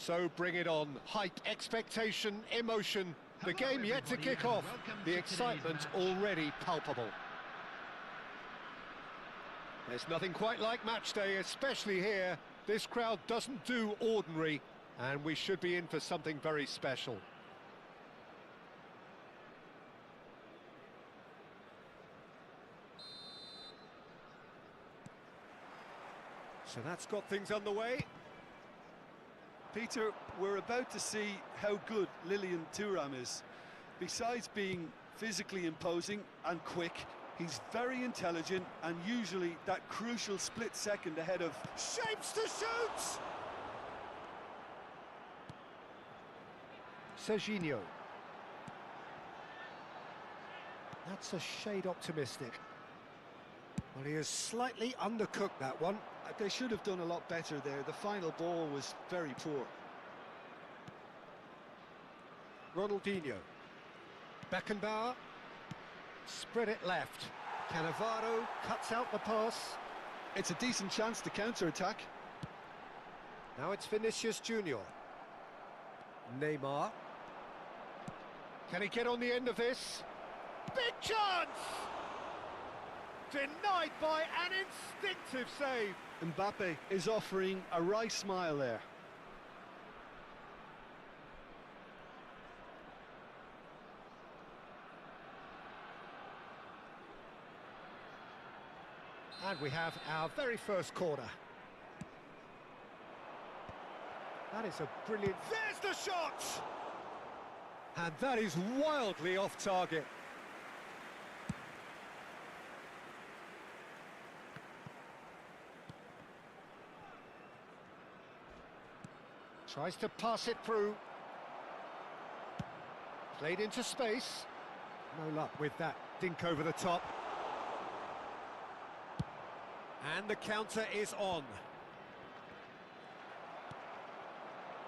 So bring it on. Hype, expectation, emotion. The game yet to kick off. The excitement already palpable. There's nothing quite like match day, especially here. This crowd doesn't do ordinary, and we should be in for something very special. So that's got things underway. Peter, we're about to see how good Lilian Thuram is. Besides being physically imposing and quick, he's very intelligent and usually that crucial split second ahead of... Shapes to shoot! Serginho. That's a shade optimistic. Well, he has slightly undercooked that one. They should have done a lot better there. The final ball was very poor. Ronaldinho. Beckenbauer. Spread it left. Cannavaro cuts out the pass. It's a decent chance to counter-attack. Now it's Vinicius Junior. Neymar. Can he get on the end of this? Big chance! Denied by an instinctive save. Mbappe is offering a wry smile there. And we have our very first corner. That is a brilliant... There's the shot! And that is wildly off target. Tries to pass it through. Played into space. No luck with that dink over the top. And the counter is on.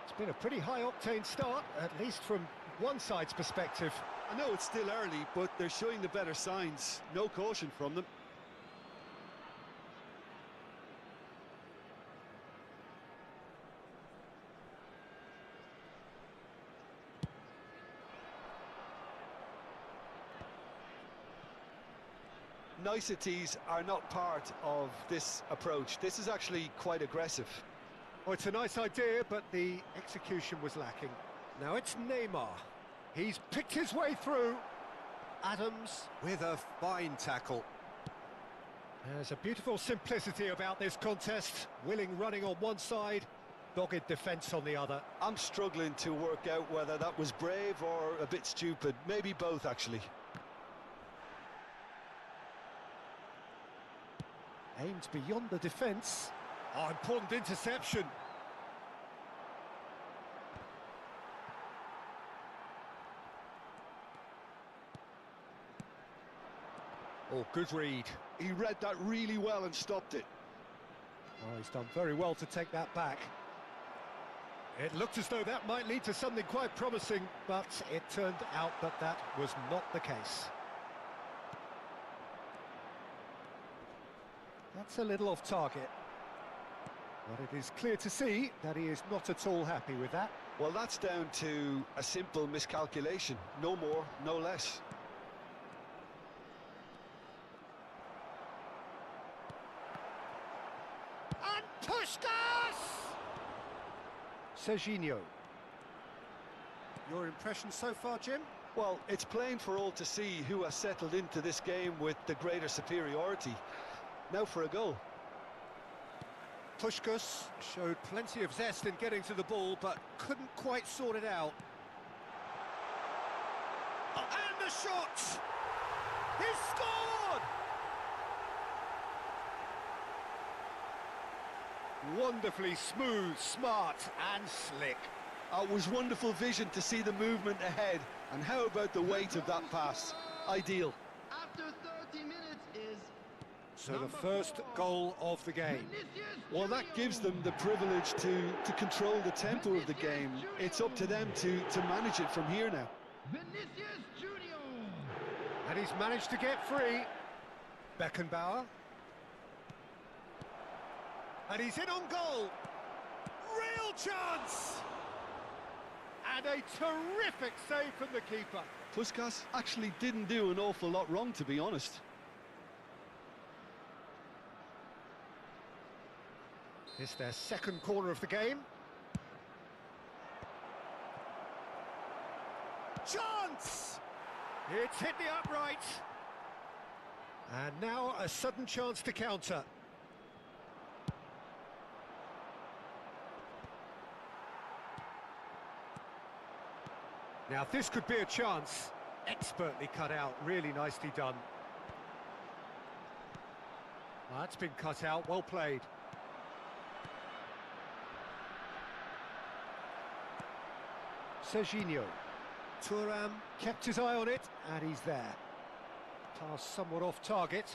It's been a pretty high-octane start, at least from one side's perspective. I know it's still early, but they're showing the better signs. No caution from them. Niceties are not part of this approach. This is actually quite aggressive. Oh, it's a nice idea, but the execution was lacking. Now it's Neymar. He's picked his way through. Adams with a fine tackle. There's a beautiful simplicity about this contest. Willing running on one side, dogged defence on the other. I'm struggling to work out whether that was brave or a bit stupid. Maybe both, actually. Aimed beyond the defence. Oh, important interception. Oh, good read. He read that really well and stopped it. Oh, he's done very well to take that back. It looked as though that might lead to something quite promising, but it turned out that that was not the case. That's a little off target. But it is clear to see that he is not at all happy with that. Well, that's down to a simple miscalculation. No more, no less. And Puskás! Serginho. Your impression so far, Jim? Well, it's plain for all to see who has settled into this game with the greater superiority. Now for a goal. Puskás showed plenty of zest in getting to the ball, but couldn't quite sort it out. And the shot! He's scored! Wonderfully smooth, smart and slick. It was wonderful vision to see the movement ahead. And how about the weight of that pass? Ideal. After 30 minutes is... So the first goal of the game. Well, that gives them the privilege to control the tempo of the game. It's up to them to manage it from here now. Vinicius Junior. And he's managed to get free. Beckenbauer. And he's in on goal. Real chance! And a terrific save from the keeper. Puskás actually didn't do an awful lot wrong, to be honest. It's their second corner of the game. Chance! It's hit the upright. And now a sudden chance to counter. Now this could be a chance. Expertly cut out, really nicely done. That's been cut out, well played. Serginho. Thuram kept his eye on it, and he's there. Pass somewhat off target.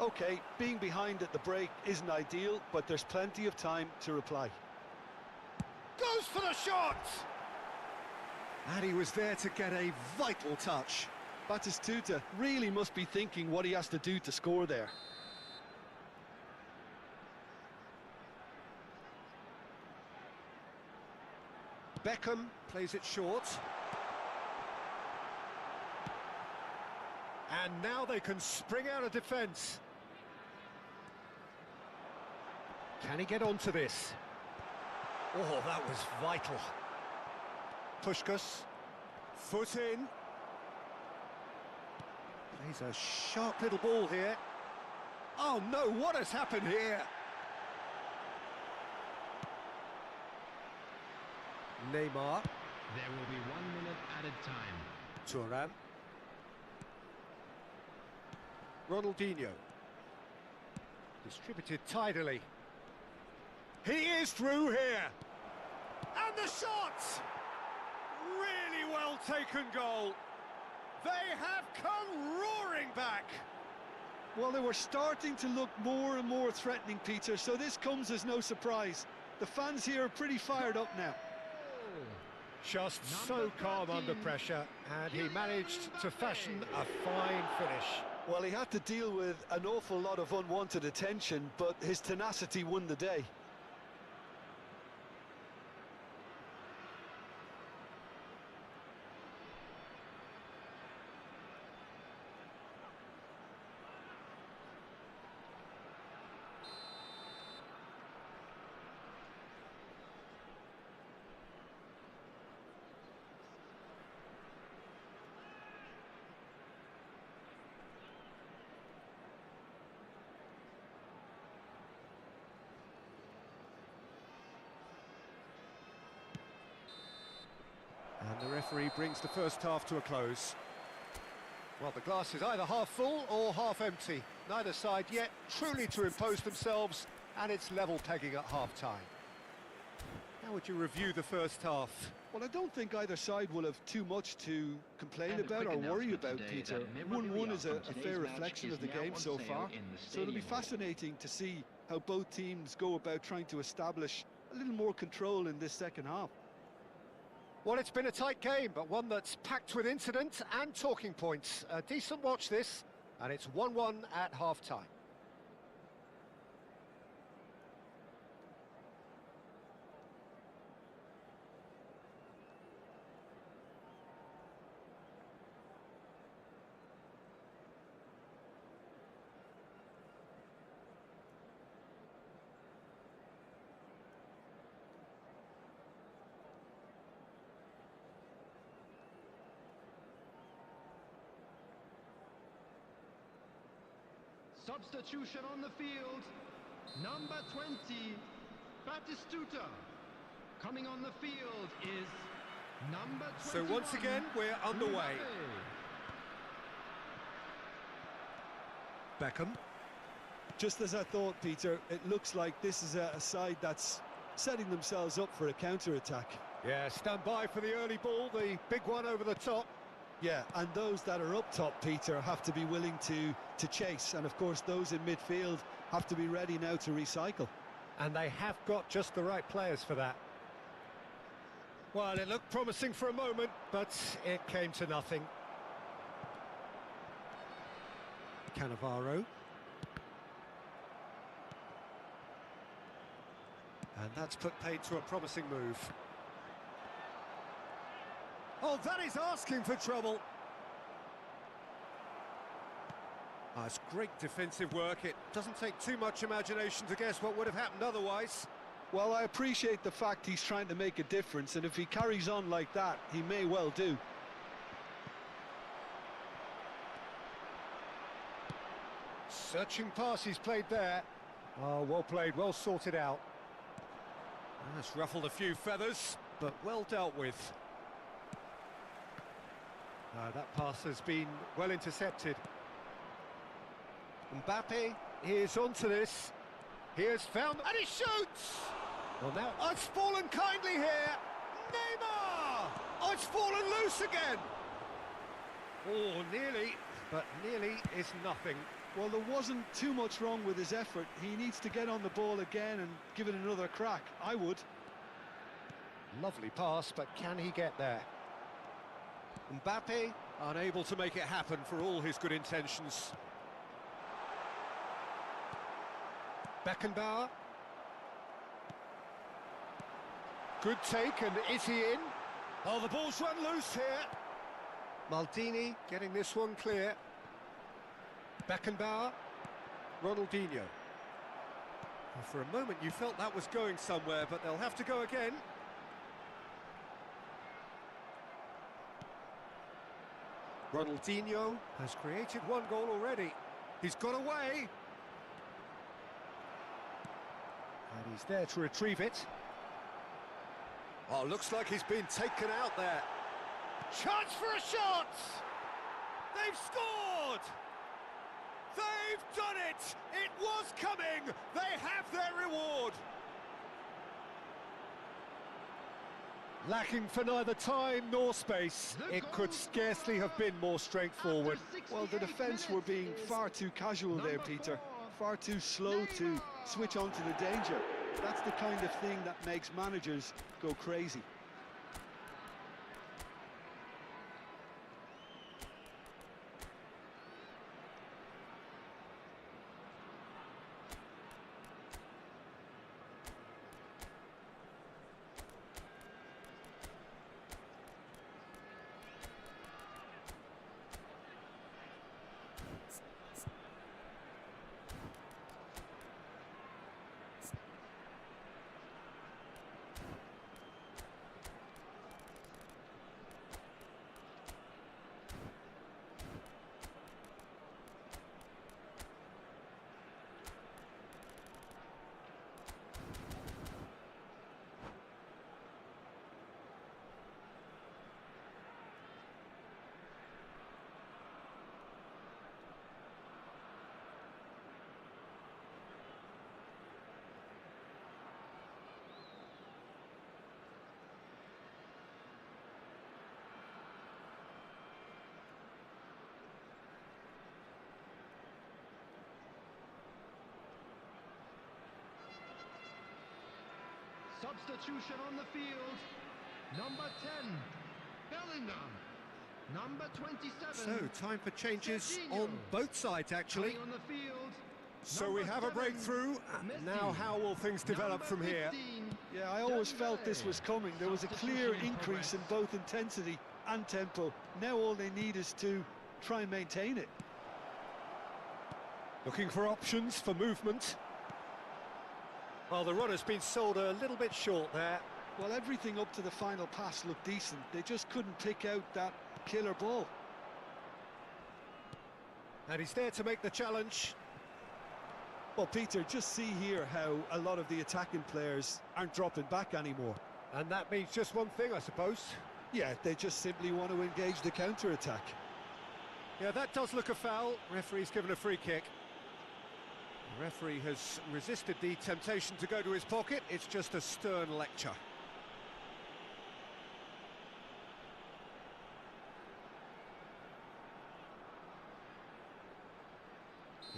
Okay, being behind at the break isn't ideal, but there's plenty of time to reply. Goes for the shot! And he was there to get a vital touch. Batistuta really must be thinking what he has to do to score there. Beckham plays it short. And now they can spring out of defence. Can he get onto this? Oh, that was vital. Puskás, foot in. Plays a sharp little ball here. Oh no, what has happened here? Neymar. There will be 1 minute added time. Thuram. Ronaldinho. Distributed tidily. He is through here. And the shot! Really well taken goal. They have come roaring back. Well, they were starting to look more and more threatening, Peter, so this comes as no surprise. The fans here are pretty fired up now. Just so calm under pressure, and he managed to fashion a fine finish. Well, he had to deal with an awful lot of unwanted attention, but his tenacity won the day. And the referee brings the first half to a close. Well, the glass is either half full or half empty. Neither side yet truly to impose themselves, and it's level pegging at half-time. How would you review the first half? Well, I don't think either side will have too much to complain about or worry about, Peter. 1-1 is a fair reflection of the game so far, so it'll be fascinating to see how both teams go about trying to establish a little more control in this second half. Well, it's been a tight game, but one that's packed with incident and talking points. A decent watch this, and it's 1-1 at half-time. Substitution on the field. Number 20, Batistuta. Coming on the field is number 21. So once again, we're underway. Beckham. Just as I thought, Peter, it looks like this is a side that's setting themselves up for a counter-attack. Yeah, stand by for the early ball, the big one over the top. Yeah, and those that are up top, Peter, have to be willing to chase. And, of course, those in midfield have to be ready now to recycle. And they have got just the right players for that. Well, it looked promising for a moment, but it came to nothing. Cannavaro. And that's put paid to a promising move. Oh, that is asking for trouble. Oh, it's great defensive work. It doesn't take too much imagination to guess what would have happened otherwise. Well, I appreciate the fact he's trying to make a difference, and if he carries on like that, he may well do. Searching pass he's played there. Oh, well played, well sorted out. That's ruffled a few feathers, but well dealt with. That pass has been well intercepted. Mbappe is onto this. He has found... and he shoots! Well, now... oh, it's fallen kindly here! Neymar! Oh, it's fallen loose again! Oh, nearly, but nearly is nothing. Well, there wasn't too much wrong with his effort. He needs to get on the ball again and give it another crack. I would. Lovely pass, but can he get there? Mbappe, unable to make it happen for all his good intentions. Beckenbauer. Good take, and is he in? Oh, the ball's run loose here. Maldini getting this one clear. Beckenbauer. Ronaldinho. Well, for a moment you felt that was going somewhere, but they'll have to go again. Ronaldinho has created one goal already. He's got away. And he's there to retrieve it. Oh, looks like he's been taken out there. Chance for a shot! They've scored! They've done it! It was coming! They have their reward! Lacking for neither time nor space. It could scarcely have been more straightforward. Well, the defence were being far too casual there, Peter. Far too slow to switch on to the danger. That's the kind of thing that makes managers go crazy. Substitution on the field. Number 10, Bellingham. Number 27. So, time for changes Serginho. on both sides, actually. Coming on the field. So we have a breakthrough. Now how will things develop from here? Yeah, I always felt this was coming. There was a clear increase in both intensity and tempo. Now all they need is to try and maintain it. Looking for options for movement. Well, the run has been sold a little bit short there. Well, everything up to the final pass looked decent. They just couldn't pick out that killer ball. And he's there to make the challenge. Well, Peter, just see here how a lot of the attacking players aren't dropping back anymore. And that means just one thing, I suppose. Yeah, they just simply want to engage the counter-attack. Yeah, that does look a foul. Referee's given a free kick. The referee has resisted the temptation to go to his pocket. It's just a stern lecture.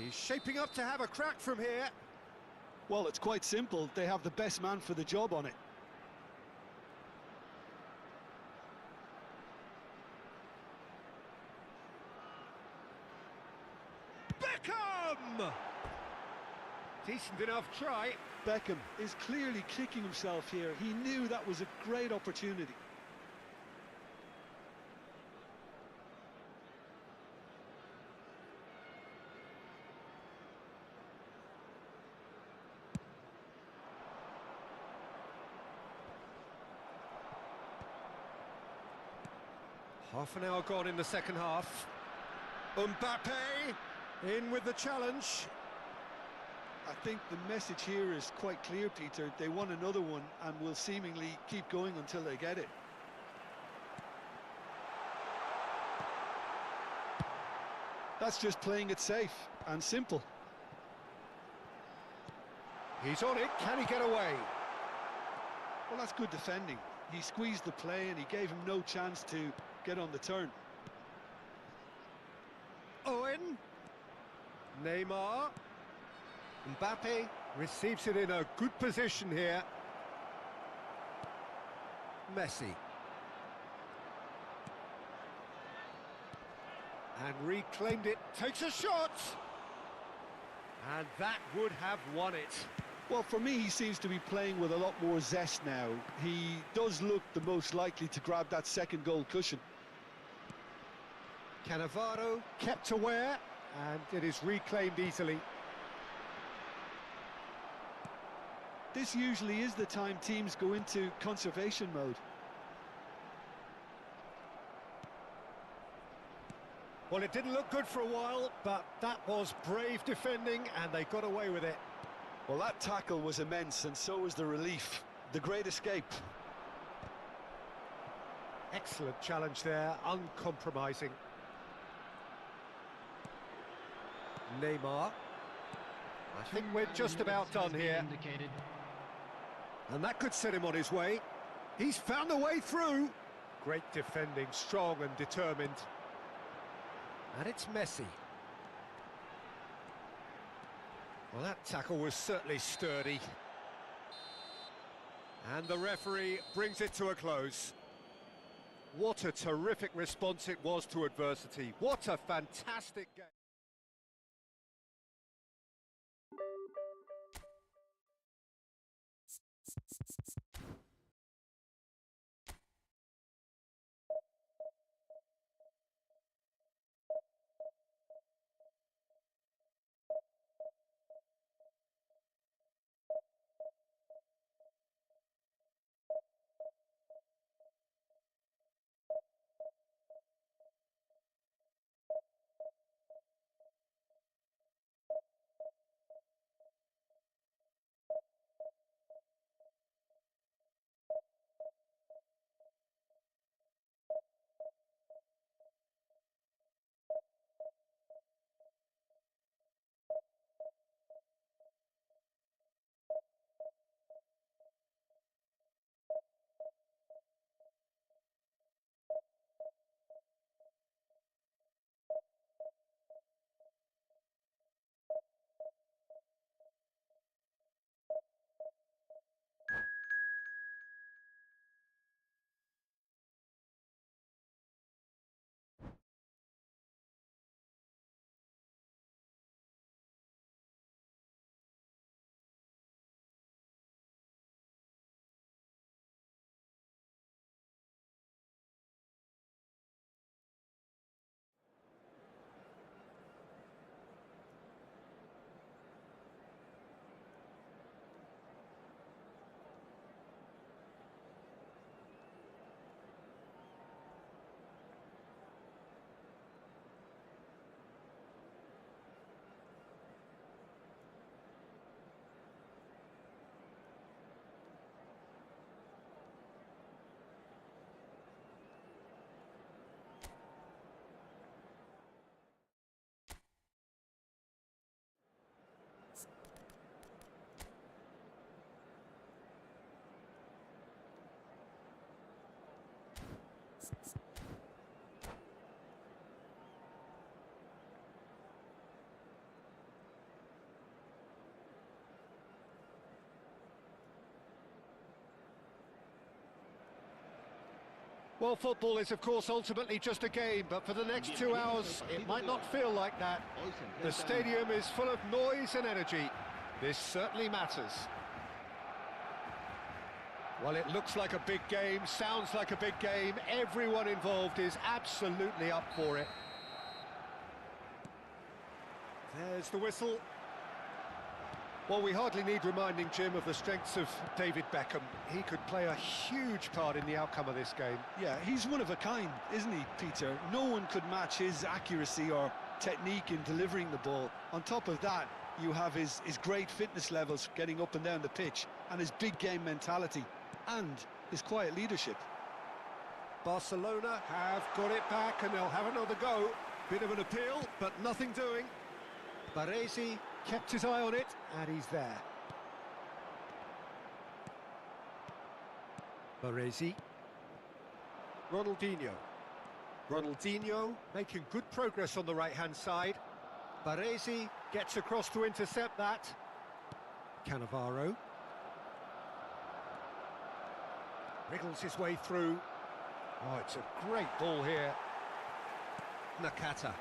He's shaping up to have a crack from here. Well, it's quite simple. They have the best man for the job on it. Beckham! Decent enough try. Beckham is clearly kicking himself here. He knew that was a great opportunity. Half an hour gone in the second half. Mbappe in with the challenge. I think the message here is quite clear, Peter. They want another one and will seemingly keep going until they get it. That's just playing it safe and simple. He's on it, can he get away? Well, that's good defending. He squeezed the play and he gave him no chance to get on the turn. Owen. Neymar. Mbappe receives it in a good position here. Messi. And reclaimed it, takes a shot! And that would have won it. Well, for me, he seems to be playing with a lot more zest now. He does look the most likely to grab that second goal cushion. Cannavaro kept aware, and it is reclaimed easily. This usually is the time teams go into conservation mode. Well, it didn't look good for a while, but that was brave defending, and they got away with it. Well, that tackle was immense, and so was the relief. The great escape. Excellent challenge there, uncompromising. Neymar. I think we're just about done here. And that could set him on his way. He's found a way through. Great defending, strong and determined. And it's Messi. Well, that tackle was certainly sturdy. And the referee brings it to a close. What a terrific response it was to adversity. What a fantastic game. Well, football is, of course, ultimately just a game, but for the next 2 hours, it might not feel like that. The stadium is full of noise and energy. This certainly matters. Well, it looks like a big game, sounds like a big game. Everyone involved is absolutely up for it. There's the whistle. Well, we hardly need reminding, Jim, of the strengths of David Beckham. He could play a huge part in the outcome of this game. Yeah, he's one of a kind, isn't he, Peter? No one could match his accuracy or technique in delivering the ball. On top of that, you have his great fitness levels getting up and down the pitch, and his big game mentality, and his quiet leadership. Barcelona have got it back, and they'll have another go. Bit of an appeal, but nothing doing. Baresi kept his eye on it, and he's there. Baresi. Ronaldinho. Ronaldinho making good progress on the right-hand side. Baresi gets across to intercept that. Cannavaro. Wriggles his way through. Oh, it's a great ball here. Nakata.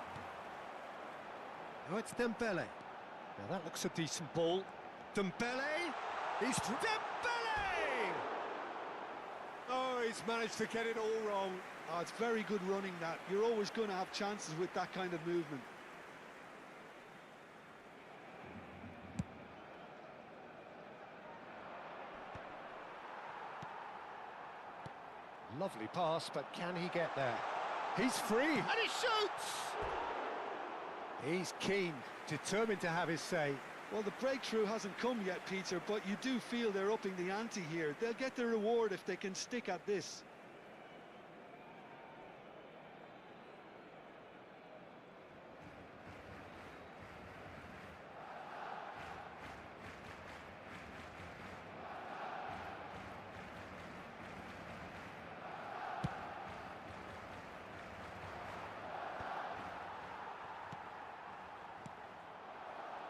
Oh, it's Dembele. Now that looks a decent ball. Dembele! He's... Dembele! Oh, he's managed to get it all wrong. Oh, it's very good running that. You're always going to have chances with that kind of movement. Lovely pass, but can he get there? He's free, and he shoots! He's keen, determined to have his say. Well, the breakthrough hasn't come yet, Peter, but you do feel they're upping the ante here. They'll get the reward if they can stick at this.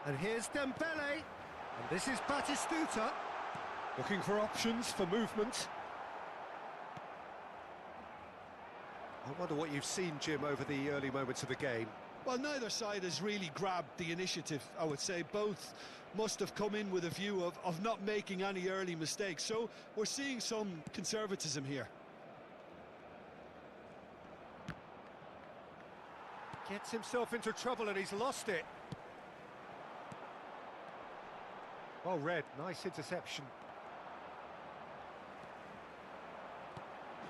And here's Dembele, and this is Batistuta, looking for options for movement. I wonder what you've seen, Jim, over the early moments of the game. Well, neither side has really grabbed the initiative, I would say. Both must have come in with a view of not making any early mistakes, so we're seeing some conservatism here. Gets himself into trouble and he's lost it. Well read, nice interception.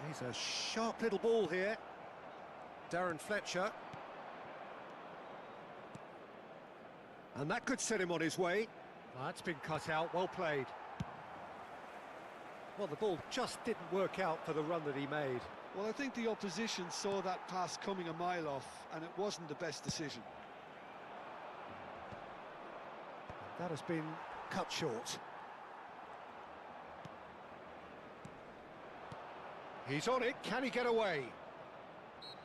He's a sharp little ball here. Darren Fletcher. And that could set him on his way. That's been cut out, well played. Well, the ball just didn't work out for the run that he made. Well, I think the opposition saw that pass coming a mile off, and it wasn't the best decision. That has been cut short. He's on it, can he get away?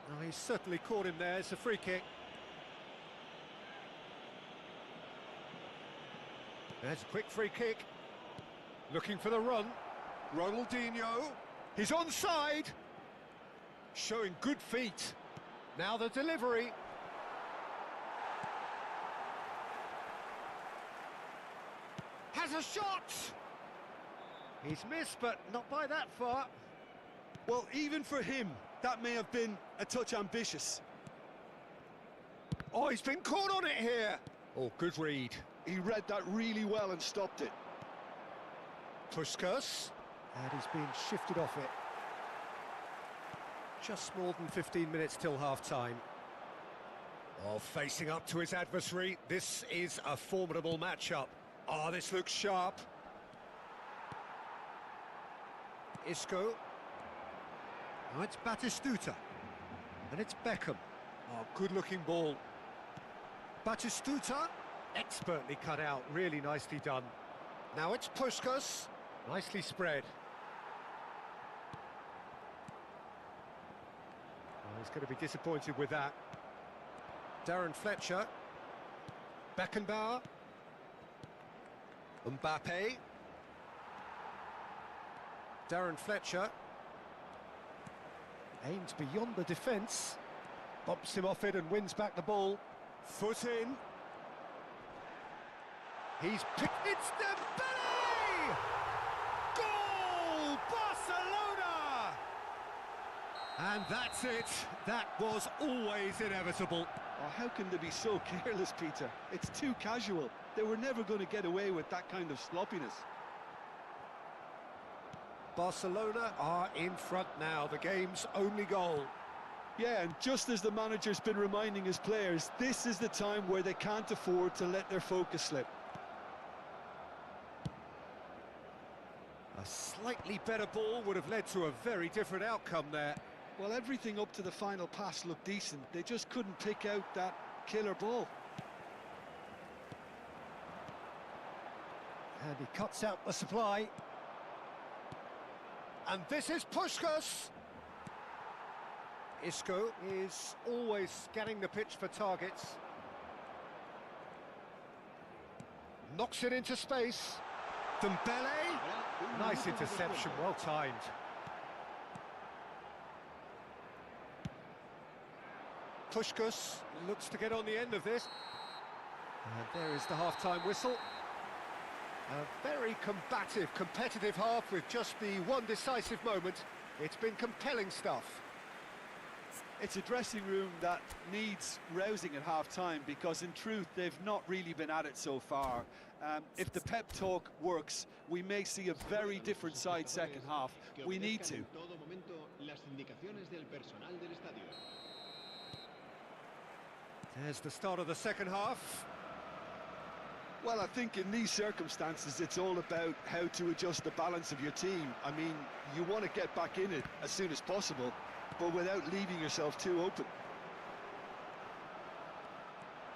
No, he's certainly caught him there, it's a free kick. There's a quick free kick. Looking for the run. Ronaldinho. He's onside. Showing good feet. Now the delivery. Has a shot! He's missed, but not by that far. Well, even for him, that may have been a touch ambitious. Oh, he's been caught on it here. Oh, good read. He read that really well and stopped it. Puskas. And he's been shifted off it. Just more than 15 minutes till half-time. Oh, facing up to his adversary. This is a formidable matchup. Oh, this looks sharp. Isco. Oh, it's Batistuta. And it's Beckham. Oh, good-looking ball. Batistuta. Expertly cut out, really nicely done. Now it's Puskas. Nicely spread. Oh, he's going to be disappointed with that. Darren Fletcher. Beckenbauer. Mbappe. Darren Fletcher. Aims beyond the defence. Bumps him off it and wins back the ball. Foot in. He's picked... It's Dembele! Goal! Barcelona! And that's it. That was always inevitable. Oh, how can they be so careless, Peter? It's too casual. They were never going to get away with that kind of sloppiness. Barcelona are in front now, the game's only goal. Yeah, and just as the manager's been reminding his players, this is the time where they can't afford to let their focus slip. A slightly better ball would have led to a very different outcome there. Well, everything up to the final pass looked decent. They just couldn't pick out that killer ball. And he cuts out the supply. And this is Puskás. Isco is always scanning the pitch for targets. Knocks it into space. Dembele. Nice interception, well timed. Puskás looks to get on the end of this. And there is the half-time whistle. A very combative, competitive half with just the one decisive moment. It's been compelling stuff. It's a dressing room that needs rousing at half-time because, in truth, they've not really been at it so far. If the pep talk works, we may see a very different side second half. We need to. There's the start of the second half. Well, I think in these circumstances, it's all about how to adjust the balance of your team. I mean, you want to get back in it as soon as possible, but without leaving yourself too open.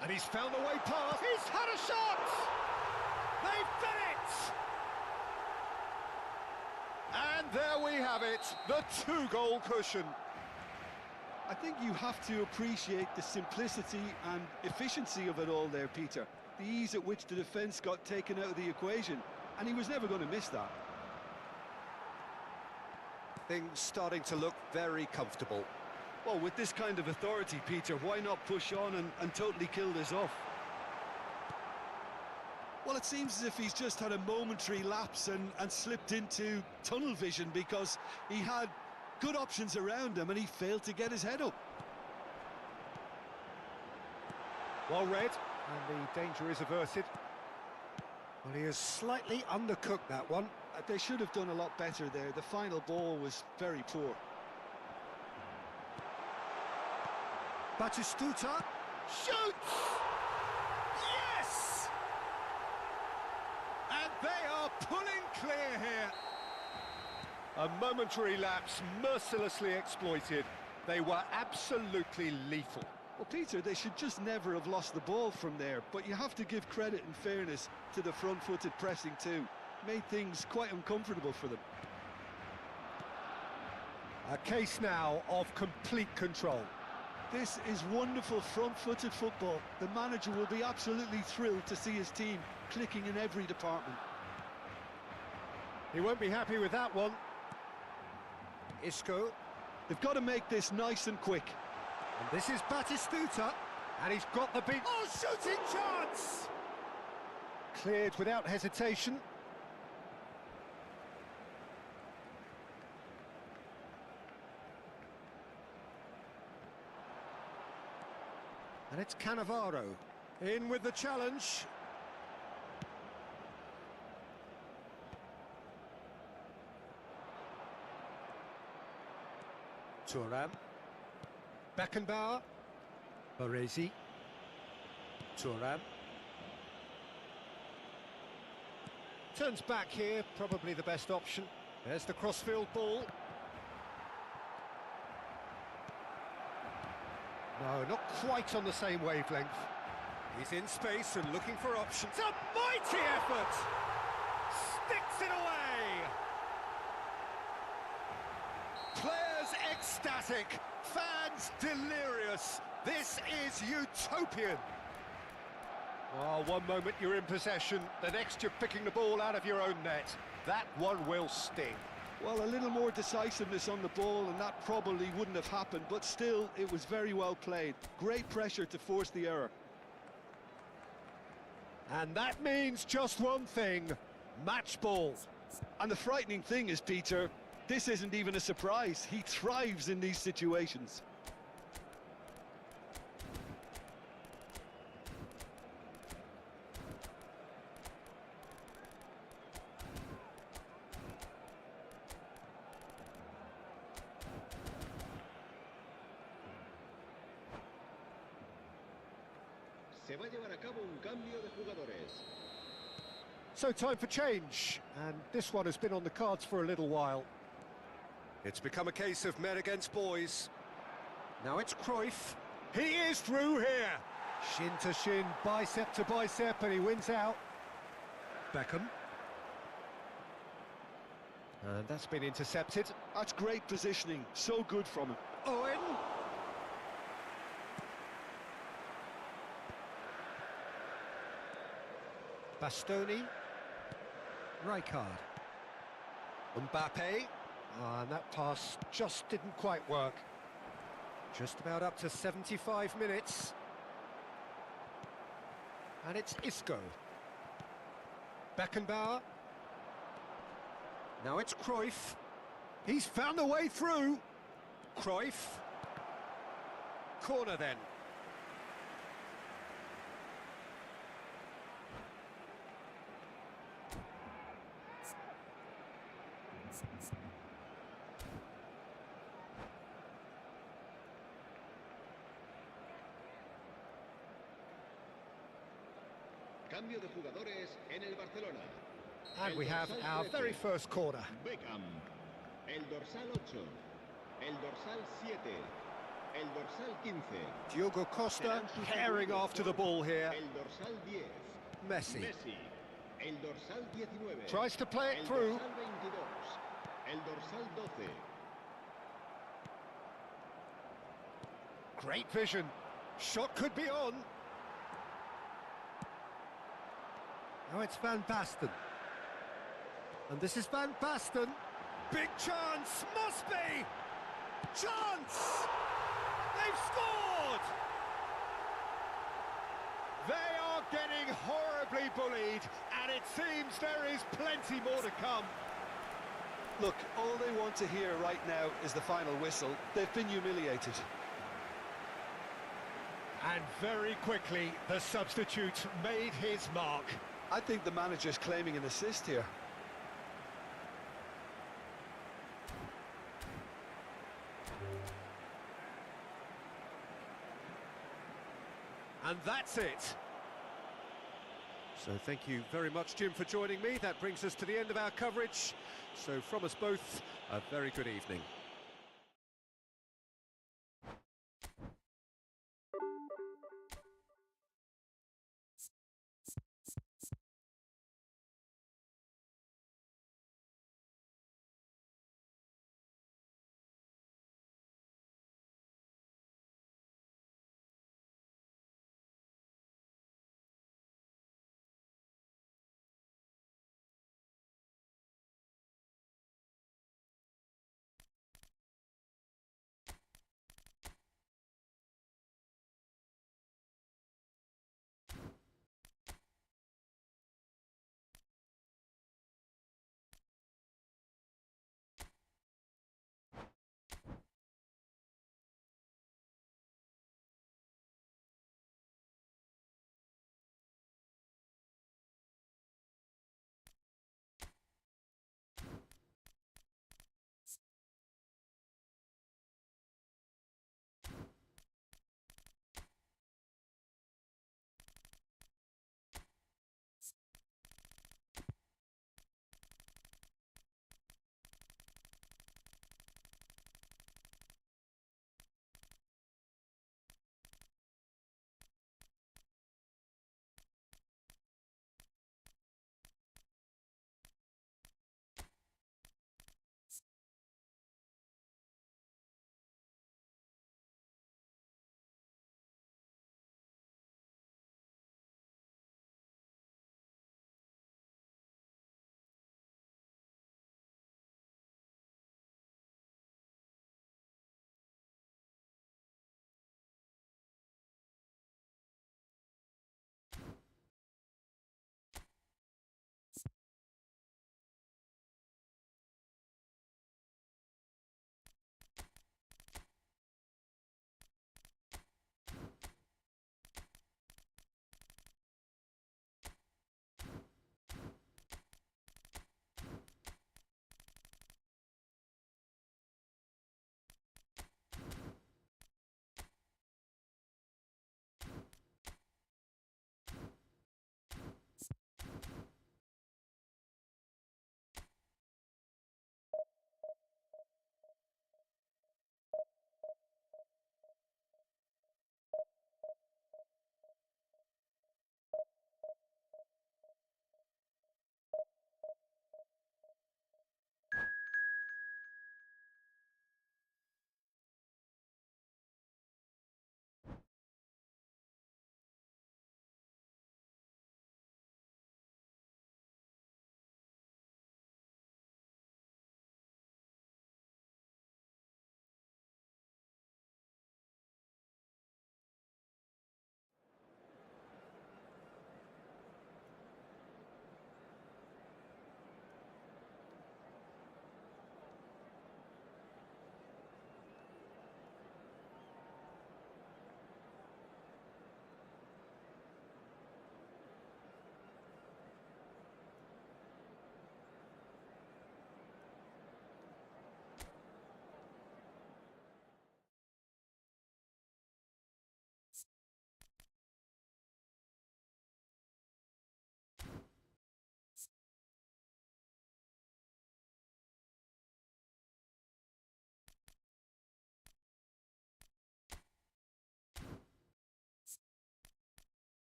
And he's found a way past. He's had a shot! They've done it! And there we have it, the two-goal cushion. I think you have to appreciate the simplicity and efficiency of it all there, Peter. The ease at which the defence got taken out of the equation, and he was never going to miss that. Things starting to look very comfortable. Well, with this kind of authority, Peter, why not push on and totally kill this off? Well, it seems as if he's just had a momentary lapse and slipped into tunnel vision because he had good options around him and he failed to get his head up. Well read, and the danger is averted. Well, he has slightly undercooked that one. They should have done a lot better there. The final ball was very poor. Batistuta shoots! Yes! And they are pulling clear here. A momentary lapse mercilessly exploited. They were absolutely lethal. Well, Peter, they should just never have lost the ball from there, but you have to give credit and fairness to the front-footed pressing too. Made things quite uncomfortable for them. A case now of complete control. This is wonderful front-footed football. The manager will be absolutely thrilled to see his team clicking in every department. He won't be happy with that one. Isco. They've got to make this nice and quick. And this is Batistuta, and he's got the big... Oh, shooting chance! Cleared without hesitation. And it's Cannavaro in with the challenge. Thuram. Beckenbauer. Baresi. Thuram. Turns back here, probably the best option. There's the crossfield ball. No, not quite on the same wavelength. He's in space and looking for options. A mighty effort! Sticks it away! Players ecstatic, fans delirious. This is utopian. Oh, one moment you're in possession, the next you're picking the ball out of your own net. That one will sting. Well, a little more decisiveness on the ball and that probably wouldn't have happened, but still, it was very well played. Great pressure to force the error. And that means just one thing, match ball. And the frightening thing is, Peter, this isn't even a surprise. He thrives in these situations. Se va a llevar a cabo un cambio de jugadores. So time for change, and this one has been on the cards for a little while. It's become a case of men against boys. Now it's Cruyff. He is through here. Shin to shin, bicep to bicep, and he wins out. Beckham. And that's been intercepted. That's great positioning, so good from him. Owen. Bastoni. Rijkaard. Mbappe. And that pass just didn't quite work. Just about up to 75 minutes. And it's Isco. Beckenbauer. Now it's Cruyff. He's found a way through. Cruyff. Corner then. Cambio de jugadores en el Barcelona. And we have our very first corner. Beckham. El dorsal 8. El dorsal 7. El dorsal 15. Diogo Costa herring after the ball here. El dorsal 10. Messi. Messi. El dorsal 19. Tries to play it El through. dorsal 22. El dorsal 12. Great vision. Shot could be on. Now it's Van Basten. And this is Van Basten. Big chance, must be! Chance! They've scored! They are getting horribly bullied, and it seems there is plenty more to come. Look, all they want to hear right now is the final whistle. They've been humiliated. And very quickly, the substitute made his mark. I think the manager's claiming an assist here. And that's it. So thank you very much, Jim, for joining me. That brings us to the end of our coverage. So from us both, a very good evening.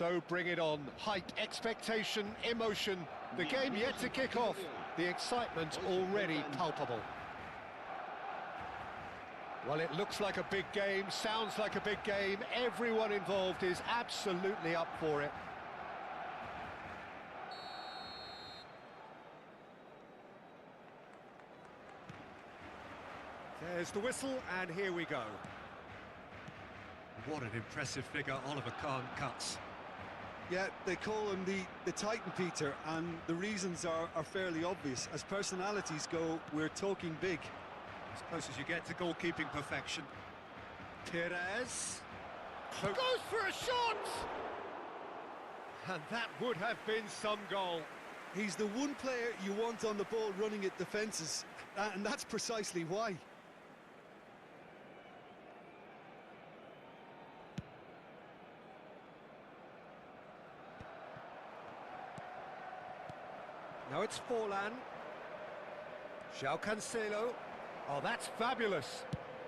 So bring it on. Hype, expectation, emotion. The game yet to kick off. The excitement already palpable. Well, it looks like a big game, sounds like a big game. Everyone involved is absolutely up for it. There's the whistle, and here we go. What an impressive figure Oliver Kahn cuts. Yeah, they call him the Titan, Peter, and the reasons are fairly obvious. As personalities go, we're talking big. As close as you get to goalkeeping perfection. Perez goes for a shot! And that would have been some goal. He's the one player you want on the ball running at defences, and that's precisely why. Now it's Forlan. João Cancelo. Oh, that's fabulous.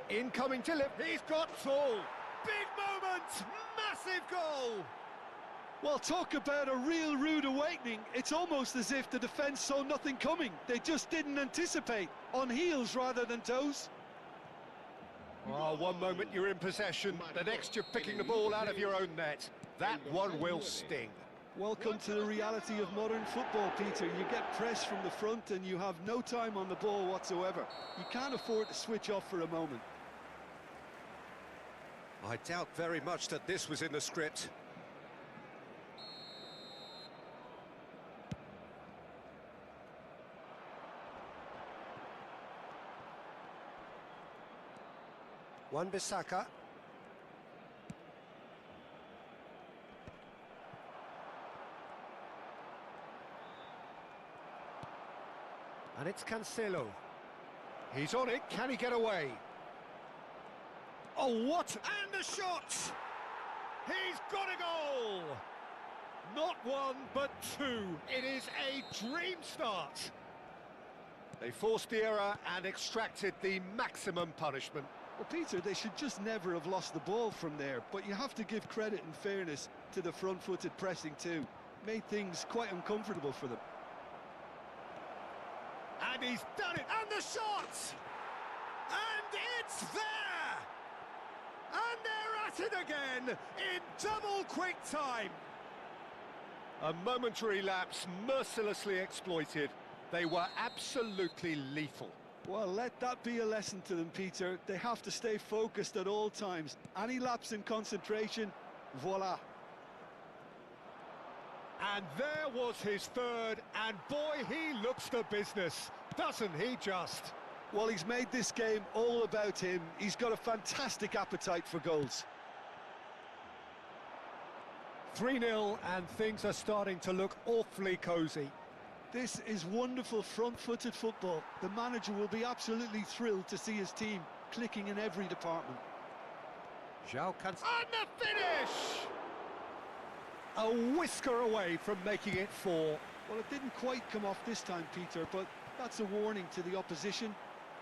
Incoming delivery. He's got all. Big moment. Massive goal. Well, talk about a real rude awakening. It's almost as if the defence saw nothing coming. They just didn't anticipate. On heels rather than toes. Oh, one moment you're in possession. The next you're picking the ball out of your own net. That one will sting. Welcome to the reality of modern football, Peter. You get pressed from the front and you have no time on the ball whatsoever. You can't afford to switch off for a moment. I doubt very much that this was in the script. Wan-Bissaka. And it's Cancelo. He's on it. Can he get away? Oh, what? And the shot! He's got a goal! Not one, but two. It is a dream start. They forced the error and extracted the maximum punishment. Well, Peter, they should just never have lost the ball from there, but you have to give credit and fairness to the front-footed pressing too. Made things quite uncomfortable for them. And he's done it, and the shot! And it's there! And they're at it again, in double quick time! A momentary lapse mercilessly exploited. They were absolutely lethal. Well, let that be a lesson to them, Peter. They have to stay focused at all times. Any lapse in concentration, voila. And there was his third, and boy, he looks the business, doesn't he just? Well, he's made this game all about him. He's got a fantastic appetite for goals. 3-0, and things are starting to look awfully cosy. This is wonderful front-footed football. The manager will be absolutely thrilled to see his team clicking in every department. João Cancelo. And the finish! A whisker away from making it 4. Well, it didn't quite come off this time, Peter, but that's a warning to the opposition.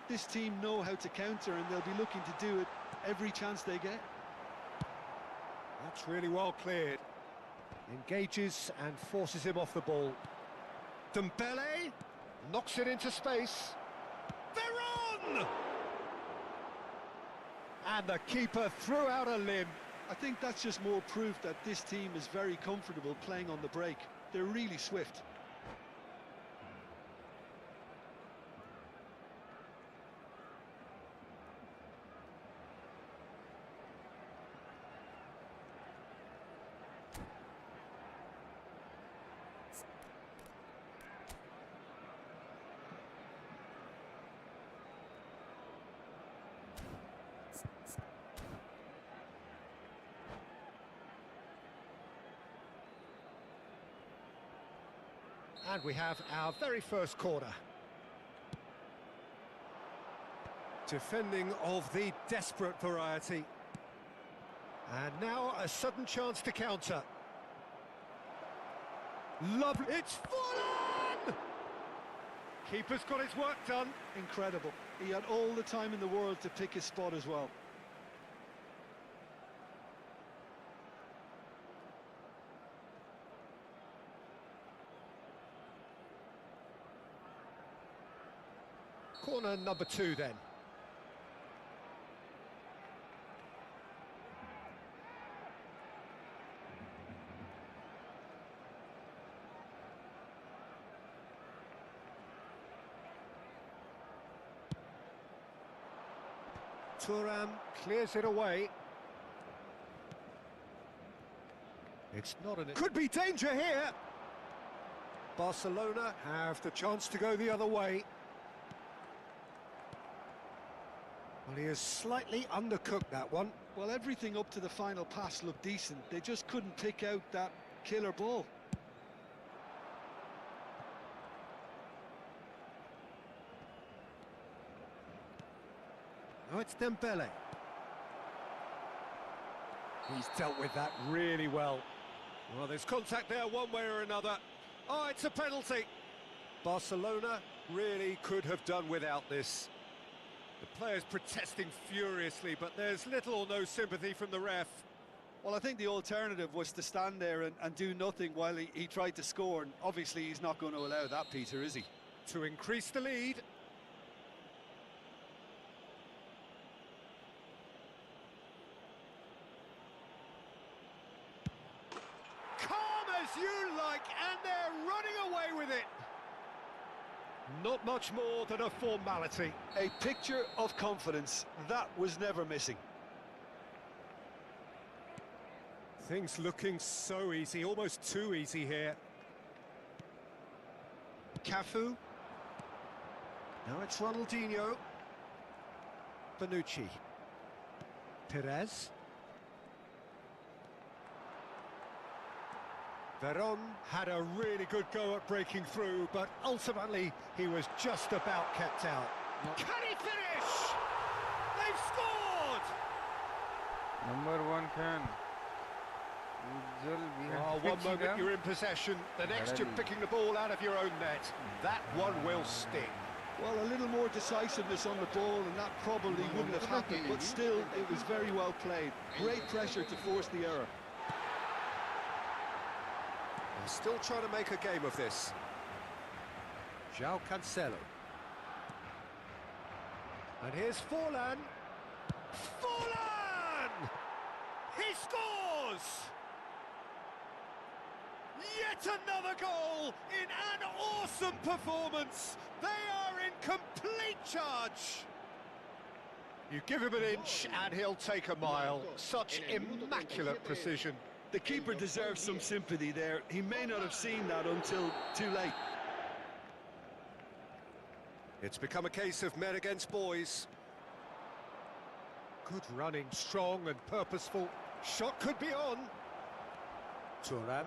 This team know how to counter, and they'll be looking to do it every chance they get. That's really well cleared. Engages and forces him off the ball. Dembele knocks it into space. They're on! And the keeper threw out a limb. I think that's just more proof that this team is very comfortable playing on the break. They're really swift. And we have our very first corner. Defending of the desperate variety. And now a sudden chance to counter. Lovely. It's Forlan! Keeper's got his work done. Incredible. He had all the time in the world to pick his spot as well. Corner number 2 then. Thuram clears it away. It's not an... Could be danger here! Barcelona have the chance to go the other way. Well, he has slightly undercooked that one. Well, everything up to the final pass looked decent. They just couldn't pick out that killer ball. Oh, it's Dembele. He's dealt with that really well. Well, there's contact there one way or another. Oh, it's a penalty. Barcelona really could have done without this. The players protesting furiously, but there's little or no sympathy from the ref. Well, I think the alternative was to stand there and do nothing while he tried to score, and obviously he's not going to allow that, Peter, is he? To increase the lead. Calm as you like, and they're running away with it. Not much more than a formality. A picture of confidence. That was never missing. Things looking so easy, almost too easy here. Cafu. Now it's Ronaldinho. Bonucci. Perez. Veron had a really good go at breaking through, but ultimately he was just about kept out. Can he finish? They've scored! Number 1 fan. One moment you're in possession, the next you're picking the ball out of your own net. That one will sting. Well, a little more decisiveness on the ball, and that probably wouldn't have happened, but still, it was very well played. Great pressure to force the error. They're still trying to make a game of this. João Cancelo. And here's Forlan. Forlan! He scores! Yet another goal in an awesome performance. They are in complete charge. You give him an inch and he'll take a mile. Such immaculate precision. The keeper deserves some sympathy there. He may not have seen that until too late. It's become a case of men against boys. Good running, strong and purposeful. Shot could be on. Thuram.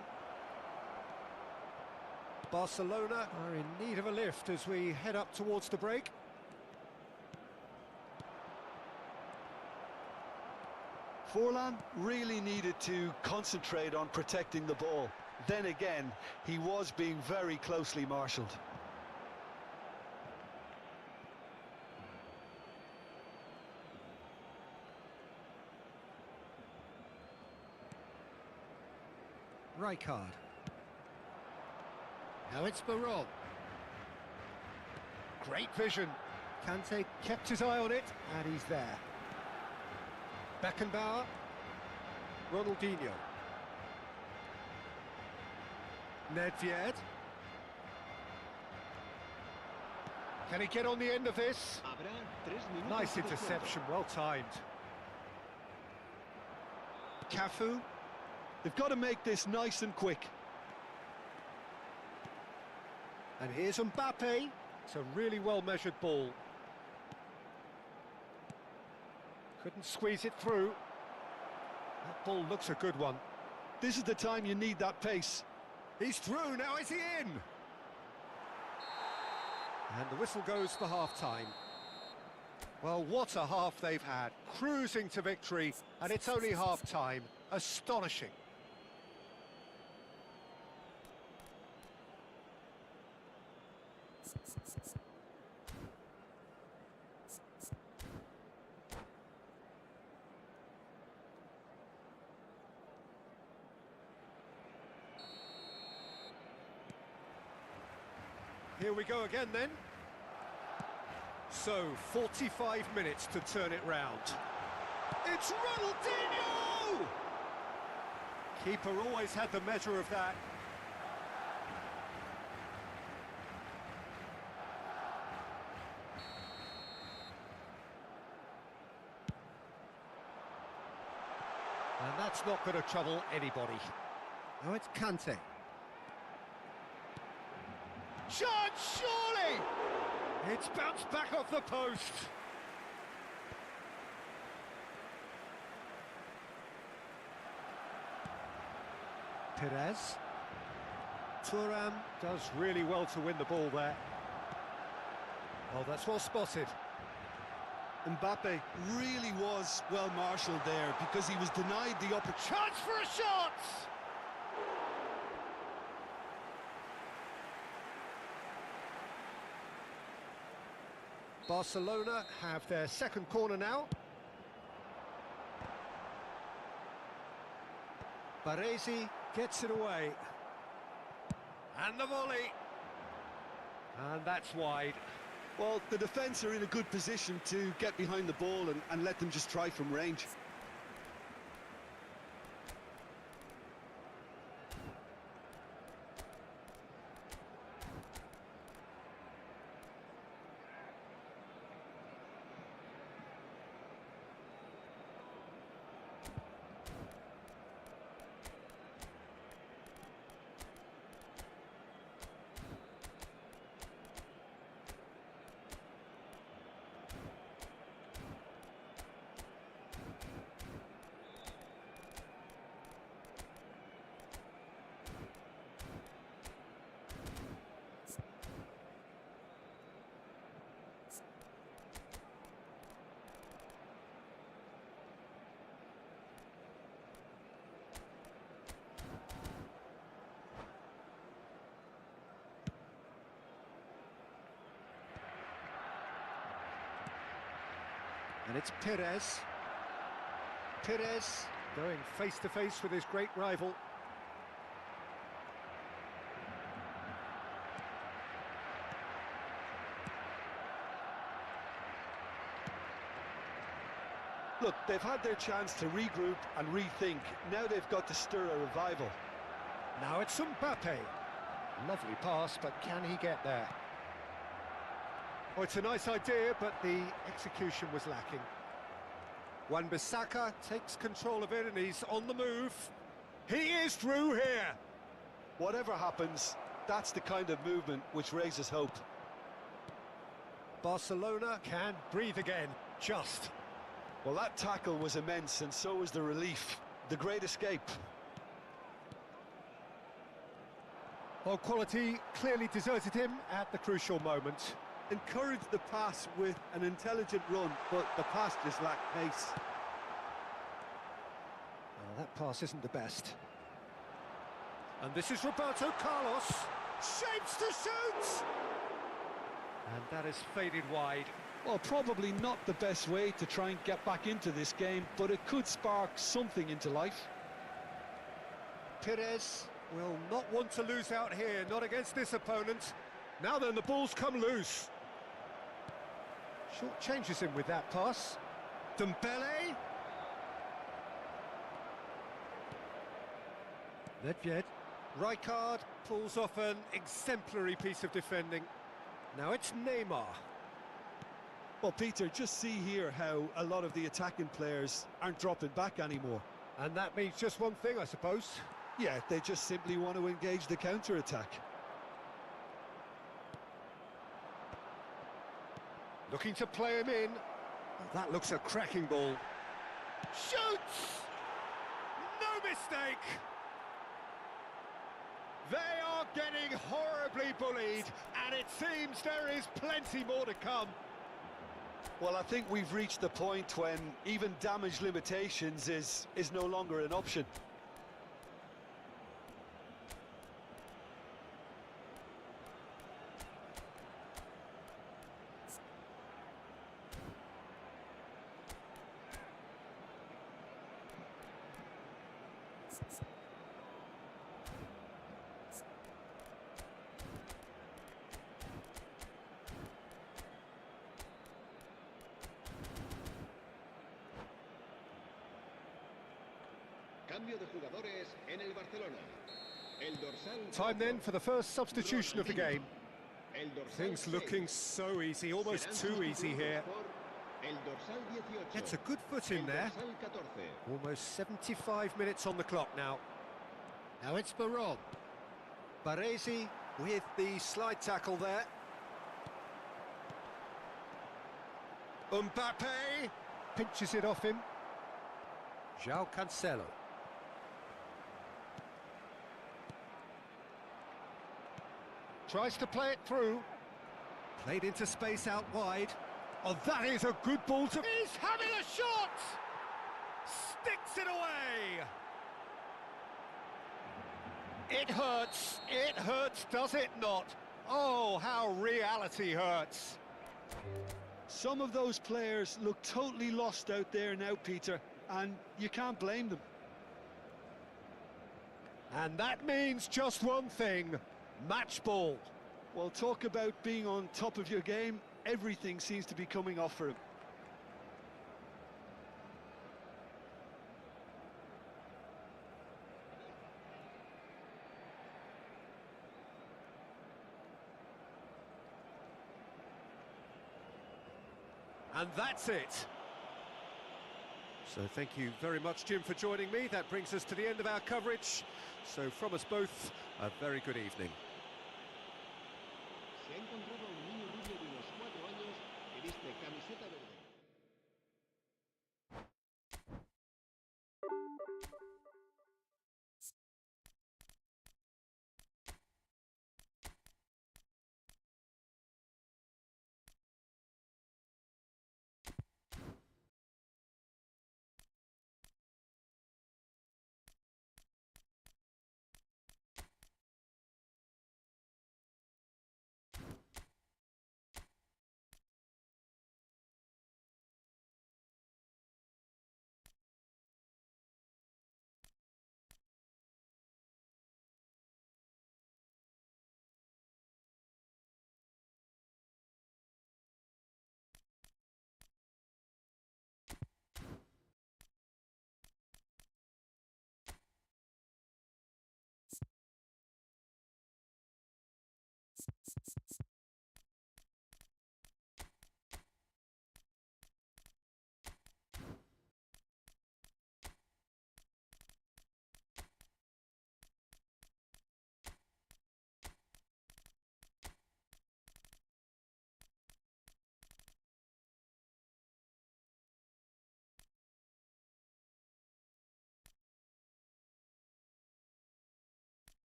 Barcelona are in need of a lift as we head up towards the break. Forlan really needed to concentrate on protecting the ball. Then again, he was being very closely marshalled. Rijkaard. Now it's Barol. Great vision. Kante kept his eye on it, and he's there. Beckenbauer. Ronaldinho. Nedved. Can he get on the end of this? Nice interception, well timed. Cafu. They've got to make this nice and quick. And here's Mbappe. It's a really well-measured ball. Couldn't squeeze it through. That ball looks a good one. This is the time you need that pace. He's through, now is he in? And the whistle goes for half-time. Well, what a half they've had. Cruising to victory, and it's only half-time. Astonishing. Here we go again then. So, 45 minutes to turn it round. It's Ronaldinho! Keeper always had the measure of that. And that's not going to trouble anybody. Now it's Kante. Shot, surely! It's bounced back off the post. Perez. Thuram does really well to win the ball there. Oh, that's well spotted. Mbappe really was well marshalled there because he was denied the opportunity. Chance for a shot! Barcelona have their second corner now. Baresi gets it away. And the volley. And that's wide. Well, the defence are in a good position to get behind the ball and let them just try from range. And it's Perez. Perez going face-to-face with his great rival. Look, they've had their chance to regroup and rethink. Now they've got to stir a revival. Now it's Mbappe. Lovely pass, but can he get there? Oh, it's a nice idea, but the execution was lacking. Wan-Bissaka takes control of it and he's on the move. He is through here. Whatever happens, that's the kind of movement which raises hope. Barcelona can breathe again, just. Well, that tackle was immense, and so was the relief. The great escape. Well, quality clearly deserted him at the crucial moment. Encouraged the pass with an intelligent run, but the pass just lacked pace. Well, that pass isn't the best. And this is Roberto Carlos. Shapes to shoot! And that is faded wide. Well, probably not the best way to try and get back into this game, but it could spark something into life. Perez will not want to lose out here, not against this opponent. Now then, the ball's come loose. Short changes him with that pass. Dembele. Nedved. Rijkaard pulls off an exemplary piece of defending. Now it's Neymar. Well, Peter, just see here how a lot of the attacking players aren't dropping back anymore. And that means just one thing, I suppose. Yeah, they just simply want to engage the counter-attack. Looking to play him in. Oh, that looks a cracking ball. Shoots! No mistake! They are getting horribly bullied, and it seems there is plenty more to come. Well, I think we've reached the point when even damage limitations is no longer an option. Cambio de jugadores en el Barcelona. El dorsal Time then for the first substitution of the game. El dorsal Things 6 looking so easy, almost serán too easy sustituidos here. por el dorsal 18. Gets a good foot in el there. dorsal 14. Almost 75 minutes on the clock now. Now it's Baron. Baresi with the slide tackle there. Mbappe pinches it off him. João Cancelo. Tries to play it through. Played into space out wide. Oh, that is a good ball to... He's having a shot! Sticks it away! It hurts, does it not? Oh, how reality hurts. Some of those players look totally lost out there now, Peter, and you can't blame them. And that means just one thing, match ball. Well, talk about being on top of your game, everything seems to be coming off for him. And that's it. So thank you very much, Jim, for joining me. That brings us to the end of our coverage. So from us both, a very good evening. Se ha encontrado un niño rubio de unos 4 años que viste camiseta verde.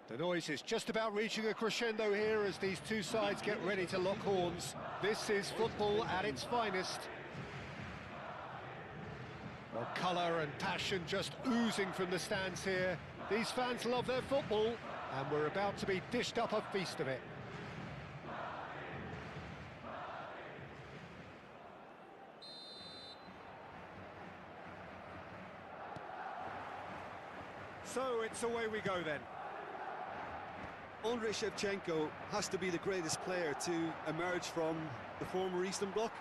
The noise is just about reaching a crescendo here as these two sides get ready to lock horns. This is football at its finest. Well, colour and passion just oozing from the stands here. These fans love their football, and we're about to be dished up a feast of it. So it's away we go then. Andrei Shevchenko has to be the greatest player to emerge from the former Eastern Bloc.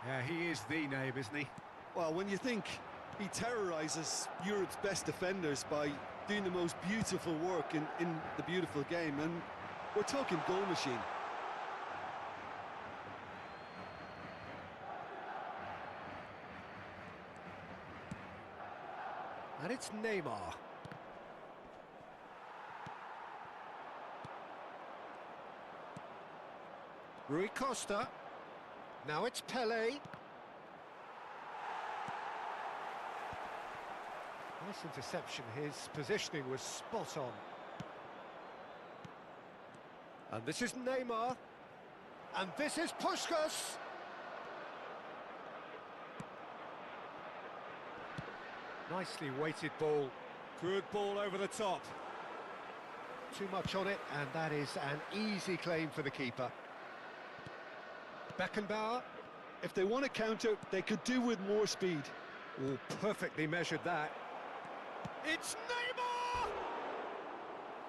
Yeah, he is the name, isn't he? Well, when you think he terrorises Europe's best defenders by doing the most beautiful work in the beautiful game, and we're talking goal machine. And it's Neymar. Rui Costa. Now it's Pele. Nice interception. His positioning was spot on. And this is Neymar. And this is Puskás. Nicely weighted ball. Good ball over the top. Too much on it, and that is an easy claim for the keeper. Beckenbauer. If they want to counter, they could do with more speed. Oh, perfectly measured that. It's Neymar!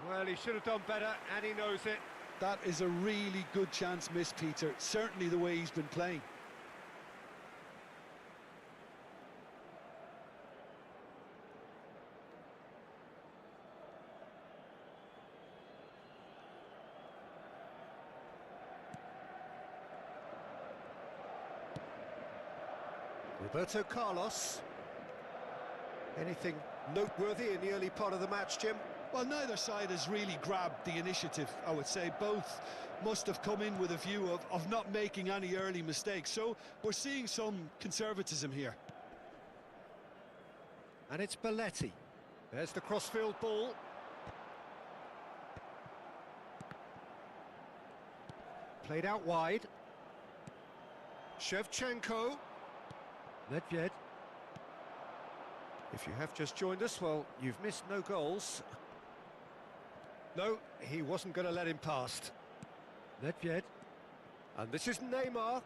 Well, he should have done better, and he knows it. That is a really good chance missed, Peter. Certainly the way he's been playing. Roberto Carlos. Anything noteworthy in the early part of the match, Jim? Well, neither side has really grabbed the initiative, I would say. Both must have come in with a view of not making any early mistakes. So we're seeing some conservatism here. And it's Belletti. There's the crossfield ball. Played out wide. Shevchenko. Nedved. If you have just joined us, well, you've missed no goals. No, he wasn't going to let him past. Nedved. And this is Neymar.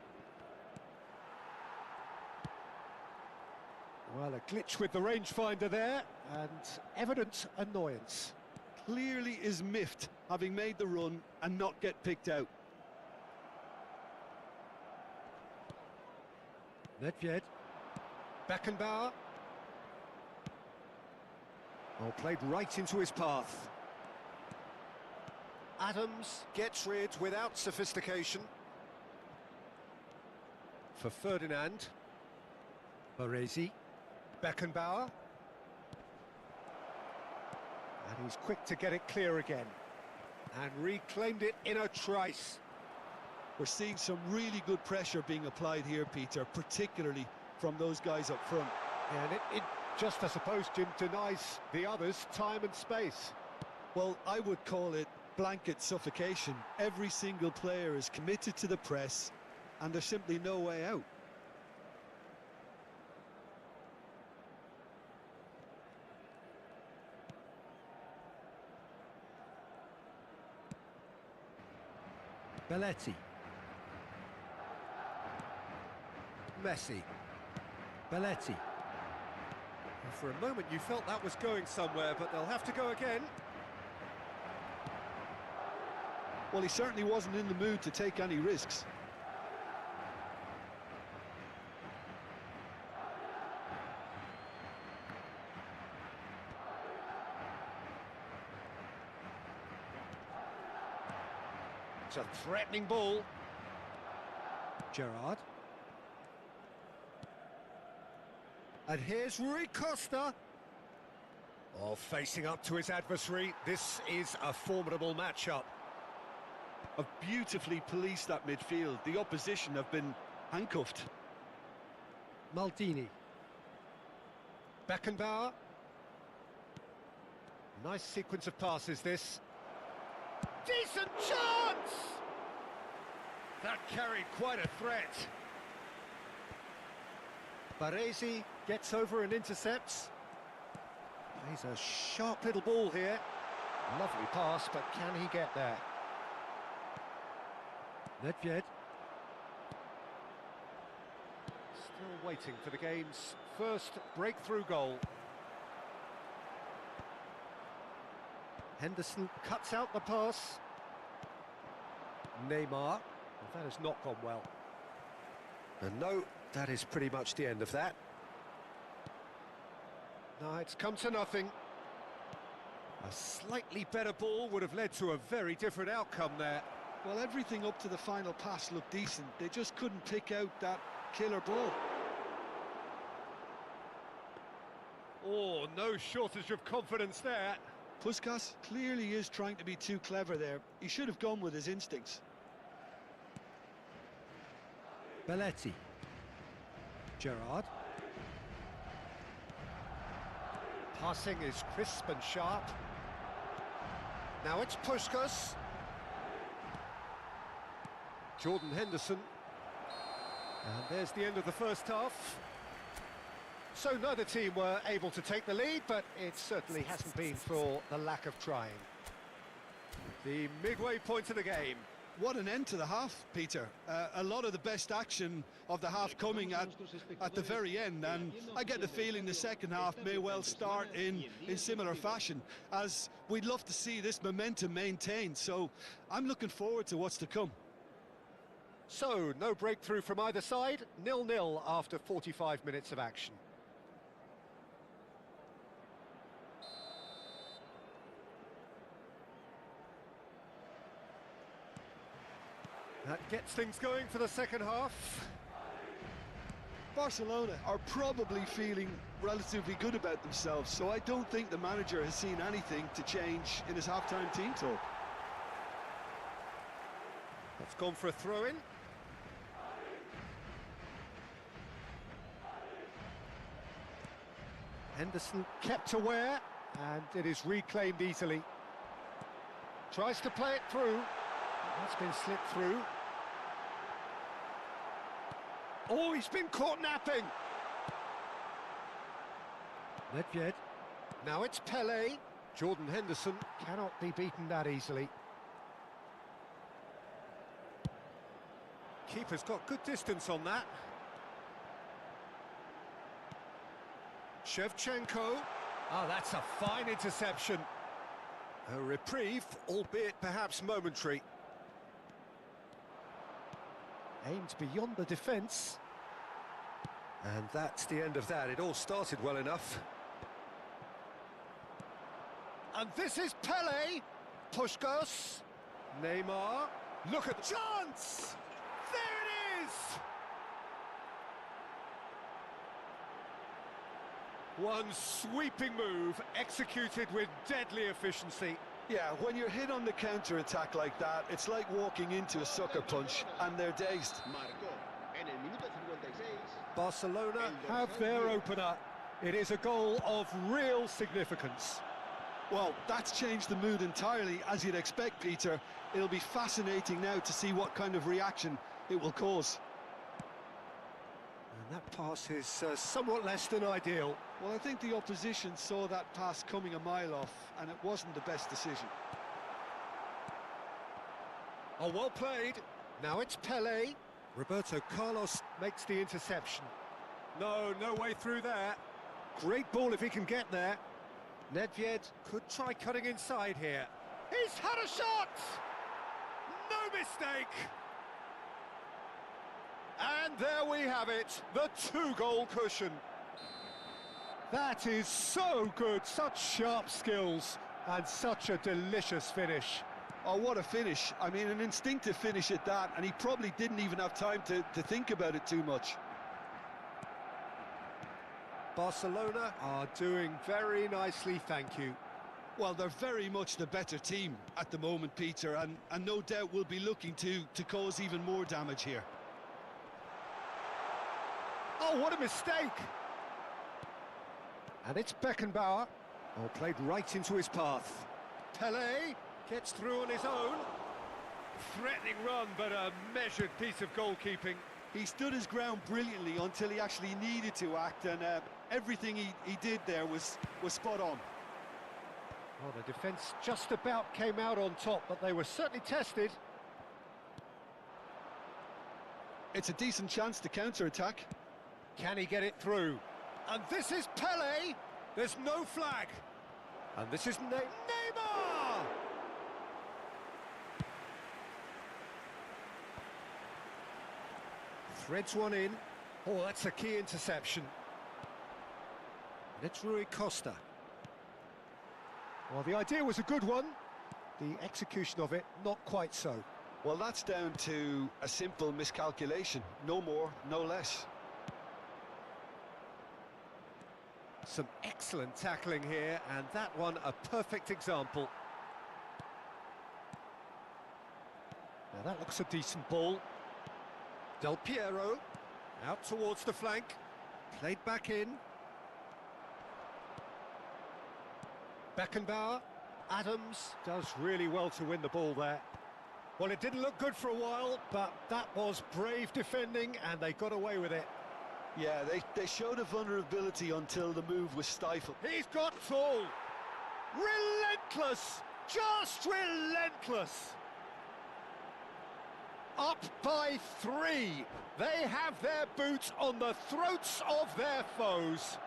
Well, a glitch with the rangefinder there, and evident annoyance. Clearly is miffed, having made the run and not get picked out. Nedved. Beckenbauer. Oh, played right into his path. Adams gets rid without sophistication. For Ferdinand. Baresi. Beckenbauer. And he's quick to get it clear again. And reclaimed it in a trice. We're seeing some really good pressure being applied here, Peter, particularly from those guys up front. And it just, I suppose, Jim, denies the others time and space. Well, I would call it blanket suffocation. Every single player is committed to the press, and there's simply no way out. Belletti. Messi. Belletti. And for a moment you felt that was going somewhere, but they'll have to go again. Well, he certainly wasn't in the mood to take any risks. It's a threatening ball. Gerrard. And here's Rui Costa. Oh, facing up to his adversary. This is a formidable matchup. Have beautifully policed that midfield. The opposition have been handcuffed. Maldini. Beckenbauer. Nice sequence of passes, this. Decent chance! That carried quite a threat. Baresi gets over and intercepts. Plays a sharp little ball here. Lovely pass, but can he get there? Nedved. Still waiting for the game's first breakthrough goal. Henderson cuts out the pass. Neymar. Well, that has not gone well. And no, that is pretty much the end of that. No, it's come to nothing. A slightly better ball would have led to a very different outcome there. Well, everything up to the final pass looked decent. They just couldn't pick out that killer ball. Oh, no shortage of confidence there. Puskás clearly is trying to be too clever there. He should have gone with his instincts. Belletti. Gerrard. Passing is crisp and sharp. Now it's Puskás. Jordan Henderson. And there's the end of the first half. So neither team were able to take the lead, but it certainly hasn't been for the lack of trying. The midway point of the game. What an end to the half, Peter. A lot of the best action of the half coming at the very end, and I get the feeling the second half may well start in similar fashion, as we'd love to see this momentum maintained, so I'm looking forward to what's to come. So, no breakthrough from either side, 0-0 after 45 minutes of action. That gets things going for the second half. Barcelona are probably feeling relatively good about themselves, so I don't think the manager has seen anything to change in his half-time team talk. That's gone for a throw-in. Henderson kept aware, and it is reclaimed easily. Tries to play it through. That's been slipped through. Oh, he's been caught napping. Nedved. Now it's Pelé. Jordan Henderson cannot be beaten that easily. Keeper's got good distance on that. Shevchenko. Oh, that's a fine interception. A reprieve, albeit perhaps momentary. Aimed beyond the defence. And that's the end of that. It all started well enough. And this is Pelé. Puskás. Neymar. Look at the chance! There it is! One sweeping move, executed with deadly efficiency. Yeah, when you're hit on the counter-attack like that, it's like walking into a sucker punch, and they're dazed. Barcelona have their opener. It is a goal of real significance. Well, that's changed the mood entirely, as you'd expect, Peter. It'll be fascinating now to see what kind of reaction it will cause. And that pass is somewhat less than ideal. Well, I think the opposition saw that pass coming a mile off, and it wasn't the best decision. Oh, well played. Now it's Pelé. Roberto Carlos makes the interception. No way through there. Great ball if he can get there. Nedved could try cutting inside here. He's had a shot! No mistake! And there we have it, the 2-goal cushion. That is so good, such sharp skills, and such a delicious finish. Oh, what a finish. I mean, an instinctive finish at that, and he probably didn't even have time to think about it too much. Barcelona are doing very nicely, thank you. Well, they're very much the better team at the moment, Peter, and no doubt will be looking to cause even more damage here. Oh, what a mistake! And it's Beckenbauer. Oh, played right into his path. Pelé. Gets through on his own. Threatening run, but a measured piece of goalkeeping. He stood his ground brilliantly until he actually needed to act, and everything he did there was spot on. Well, the defence just about came out on top, but they were certainly tested. It's a decent chance to counter-attack. Can he get it through? And this is Pele! There's no flag! And this is Neymar! Threads one in. Oh, that's a key interception. And it's Rui Costa. Well, the idea was a good one. The execution of it, not quite so. Well, that's down to a simple miscalculation. No more, no less. Some excellent tackling here, and that one a perfect example. Now that looks a decent ball. Del Piero, out towards the flank, played back in. Beckenbauer, Adams does really well to win the ball there. Well, it didn't look good for a while, but that was brave defending, and they got away with it. Yeah, they showed a vulnerability until the move was stifled. He's got full! Relentless! Just relentless! Up by 3. They have their boots on the throats of their foes.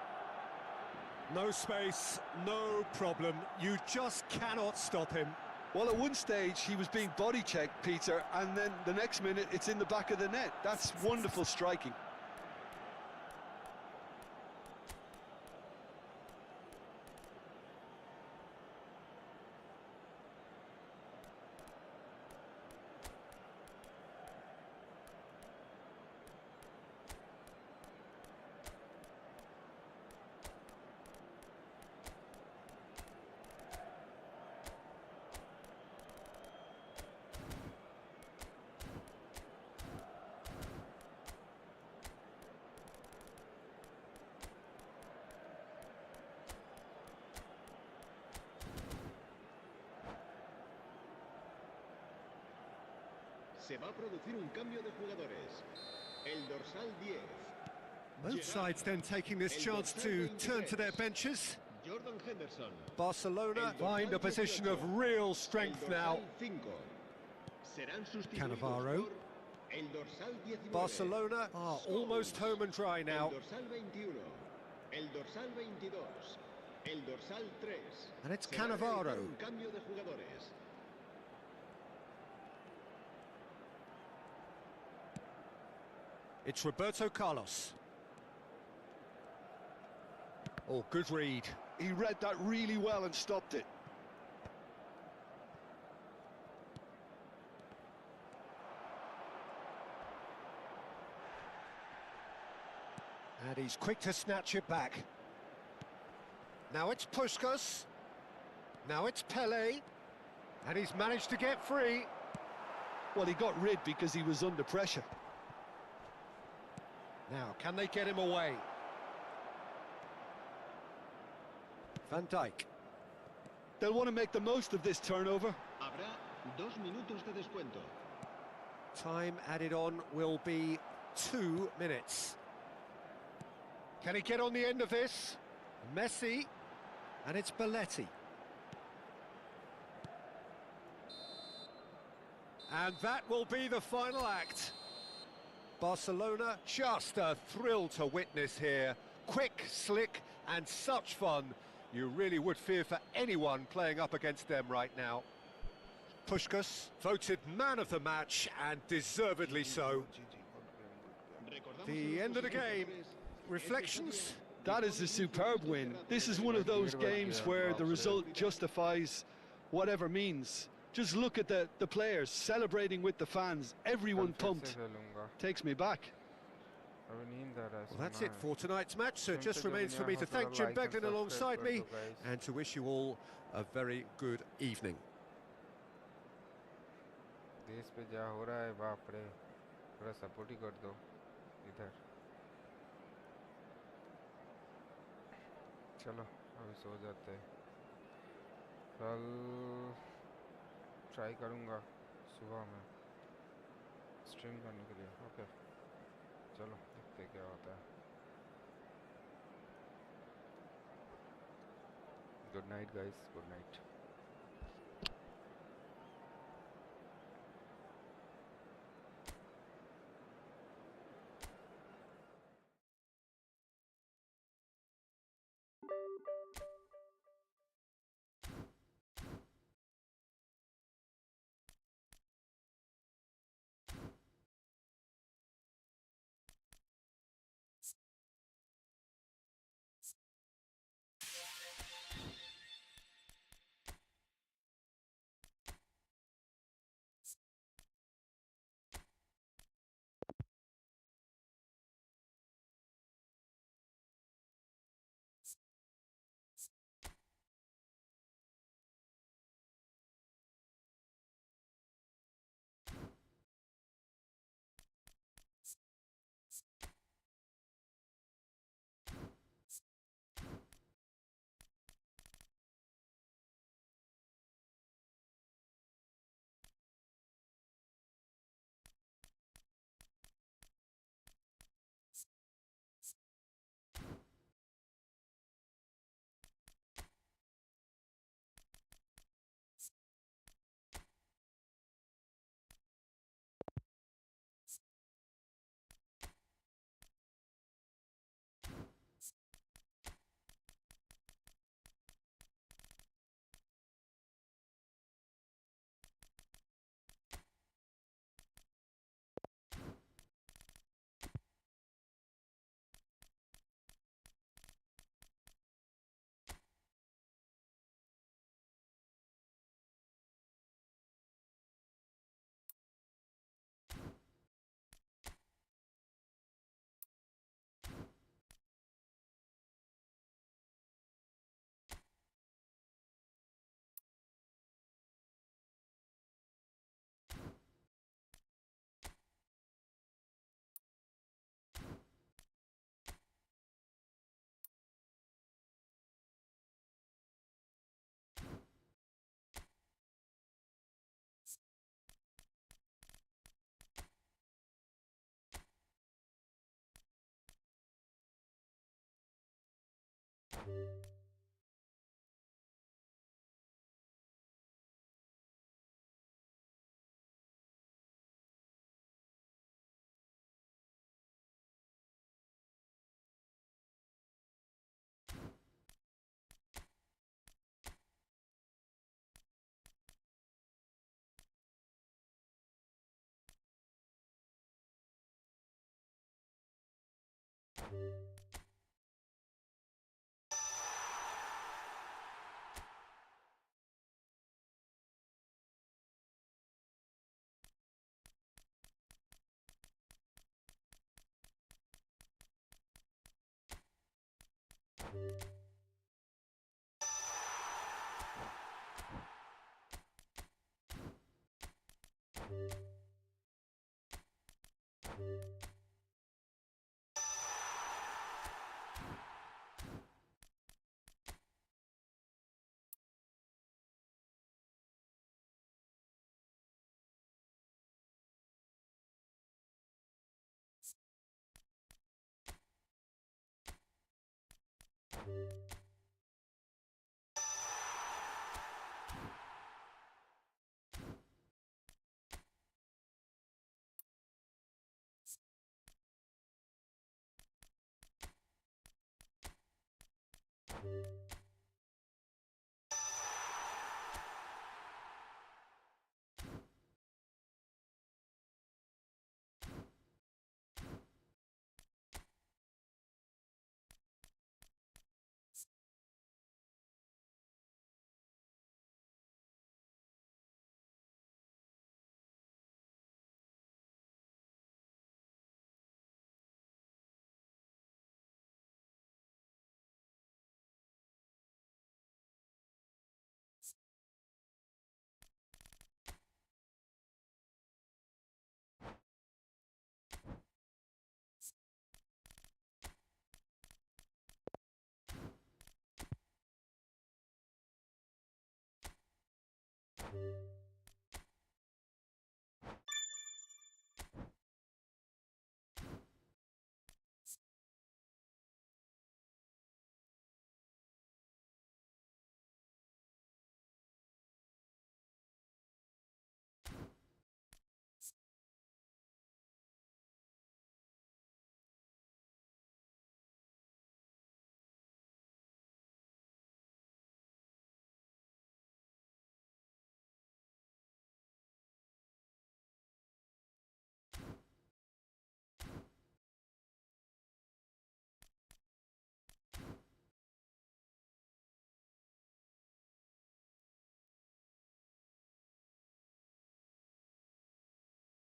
No space, no problem. You just cannot stop him. Well, at one stage, he was being body-checked, Peter, and then the next minute, it's in the back of the net. That's wonderful striking. Se va a producir un cambio de jugadores. El dorsal 10. Both sides then taking this chance to turn to their benches. Jordan Henderson. Barcelona find a position of real strength now. Cannavaro. El dorsal 19. Barcelona are almost home and dry now. El dorsal 21. El dorsal 22. El dorsal 3. And it's Se va a realizar Cannavaro. un cambio de jugadores. It's Roberto Carlos. Oh, good read. He read that really well and stopped it. And he's quick to snatch it back. Now it's Puskas. Now it's Pele. And he's managed to get free. Well, he got rid because he was under pressure. Now, can they get him away? Van Dijk. They'll want to make the most of this turnover. Habrá 2 minutos de descuento. Time added on will be 2 minutes. Can he get on the end of this? Messi. And it's Belletti. And that will be the final act. Barcelona, just a thrill to witness here. Quick, slick, and such fun. You really would fear for anyone playing up against them right now. Puskas, voted man of the match, and deservedly so. The end of the game. Reflections? That is a superb win. This is one of those games where the result justifies whatever means. Just look at the players celebrating with the fans. Everyone pumped. Takes me back. Well, that's it for tonight's match, so it just remains for me to thank Jim Beglin alongside me and to wish you all a very good evening. देश पे जा हो रहा है बाप रे थोड़ा support ही कर दो इधर चलो अभी सो जाते हैं कल ट्राई करूँगा सुबह में स्ट्रीम करने के लिए। ओके चलो देखते क्या होता है। Good night guys, good night.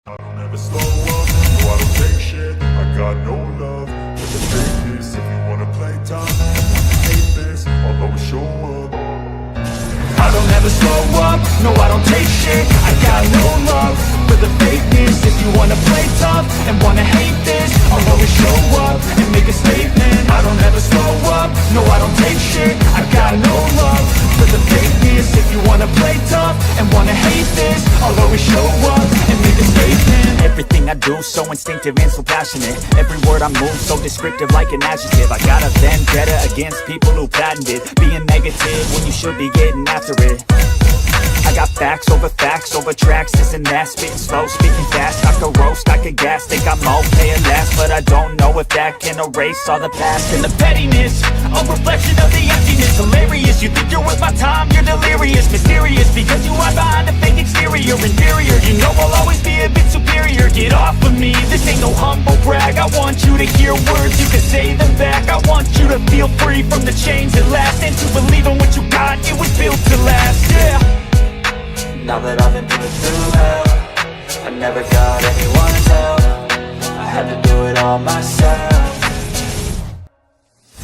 I don't ever slow up, no I don't take shit. I got no love for the fakeness. If you wanna play tough and wanna hate this, I'll always show up. I don't ever slow up, no I don't take shit. I got no love for the fakeness. If you wanna play tough and wanna hate this, I'll always show up and make a statement. I don't ever slow up, no I don't take shit. I got no love for the fakeness. If you wanna play tough and wanna hate this, I'll always show up and make a statement. Everything I do so instinctive and so passionate. Every word I move so descriptive like an adjective. I got a vendetta against people who patented being negative when you should be getting after it. I got facts over tracks, this and that. Spitting slow, speaking fast. I could roast, I could gas. Think I'm okay at last, but I don't know if that can erase all the past. And the pettiness, a reflection of the emptiness. Hilarious, you think you're worth my time, you're delirious. Mysterious, because you hide behind a fake exterior. Inferior, you know I'll always be a bit superior. Get off of me, this ain't no humble brag. I want you to hear words, you can say them back. I want you to feel free from the chains that last, and to believe in what you got, it was built to last, yeah. Now that I've been put through hell, I never got anyone's help. I had to do it all myself.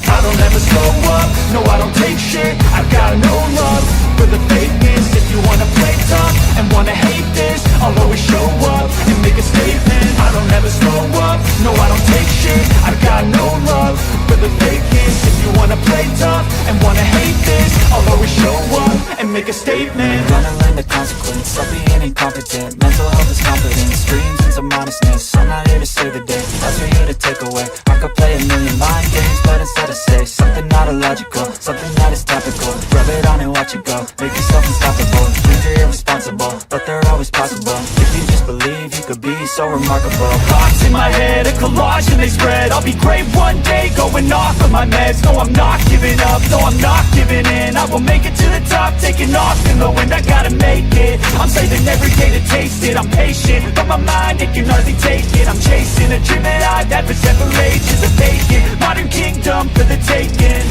I don't ever slow up, no I don't take shit. I got no love for the fakeness. If you wanna play tough and wanna hate this, I'll always show up and make a statement. I don't ever slow up, no I don't take shit. I got no love for the fakeness. If you wanna play tough and wanna hate this, I'll always show up and make a statement. Gonna learn the consequence of being incompetent. Mental health is confidence, dreams and some honestness. I'm not here to save the day, that's for you to take away. I could play a million mind games, but instead I say something not illogical, something that is topical. Rub it on and watch it go, make yourself unstoppable. Dreams are irresponsible, but they're always possible. If you just believe, you could be so remarkable. Thoughts in my head, a collage and they spread. I'll be great one day, going off of my meds. No, I'm not giving up, no, I'm not giving in. I will make it to the top, taking off in the wind. I gotta make it, I'm saving every day to taste it. I'm patient, but my mind, it can hardly take it. I'm chasing a dream that I've had for several ages. A vacant, modern kingdom for the taking.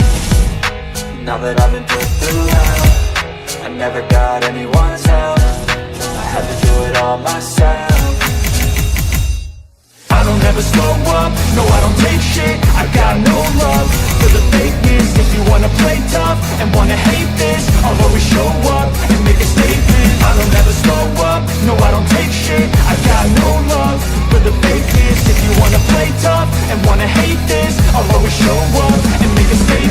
Now that I've been put through hell, I never got anyone's help. I had to do it all myself. I don't ever slow up, no I don't take shit. I got no love for the fakeness. If you wanna play tough and wanna hate this, I'll always show up and make a statement. I don't ever slow up, no I don't take shit. I got no love for the fakeness. If you wanna play tough and wanna hate this, I'll always show up and make a statement.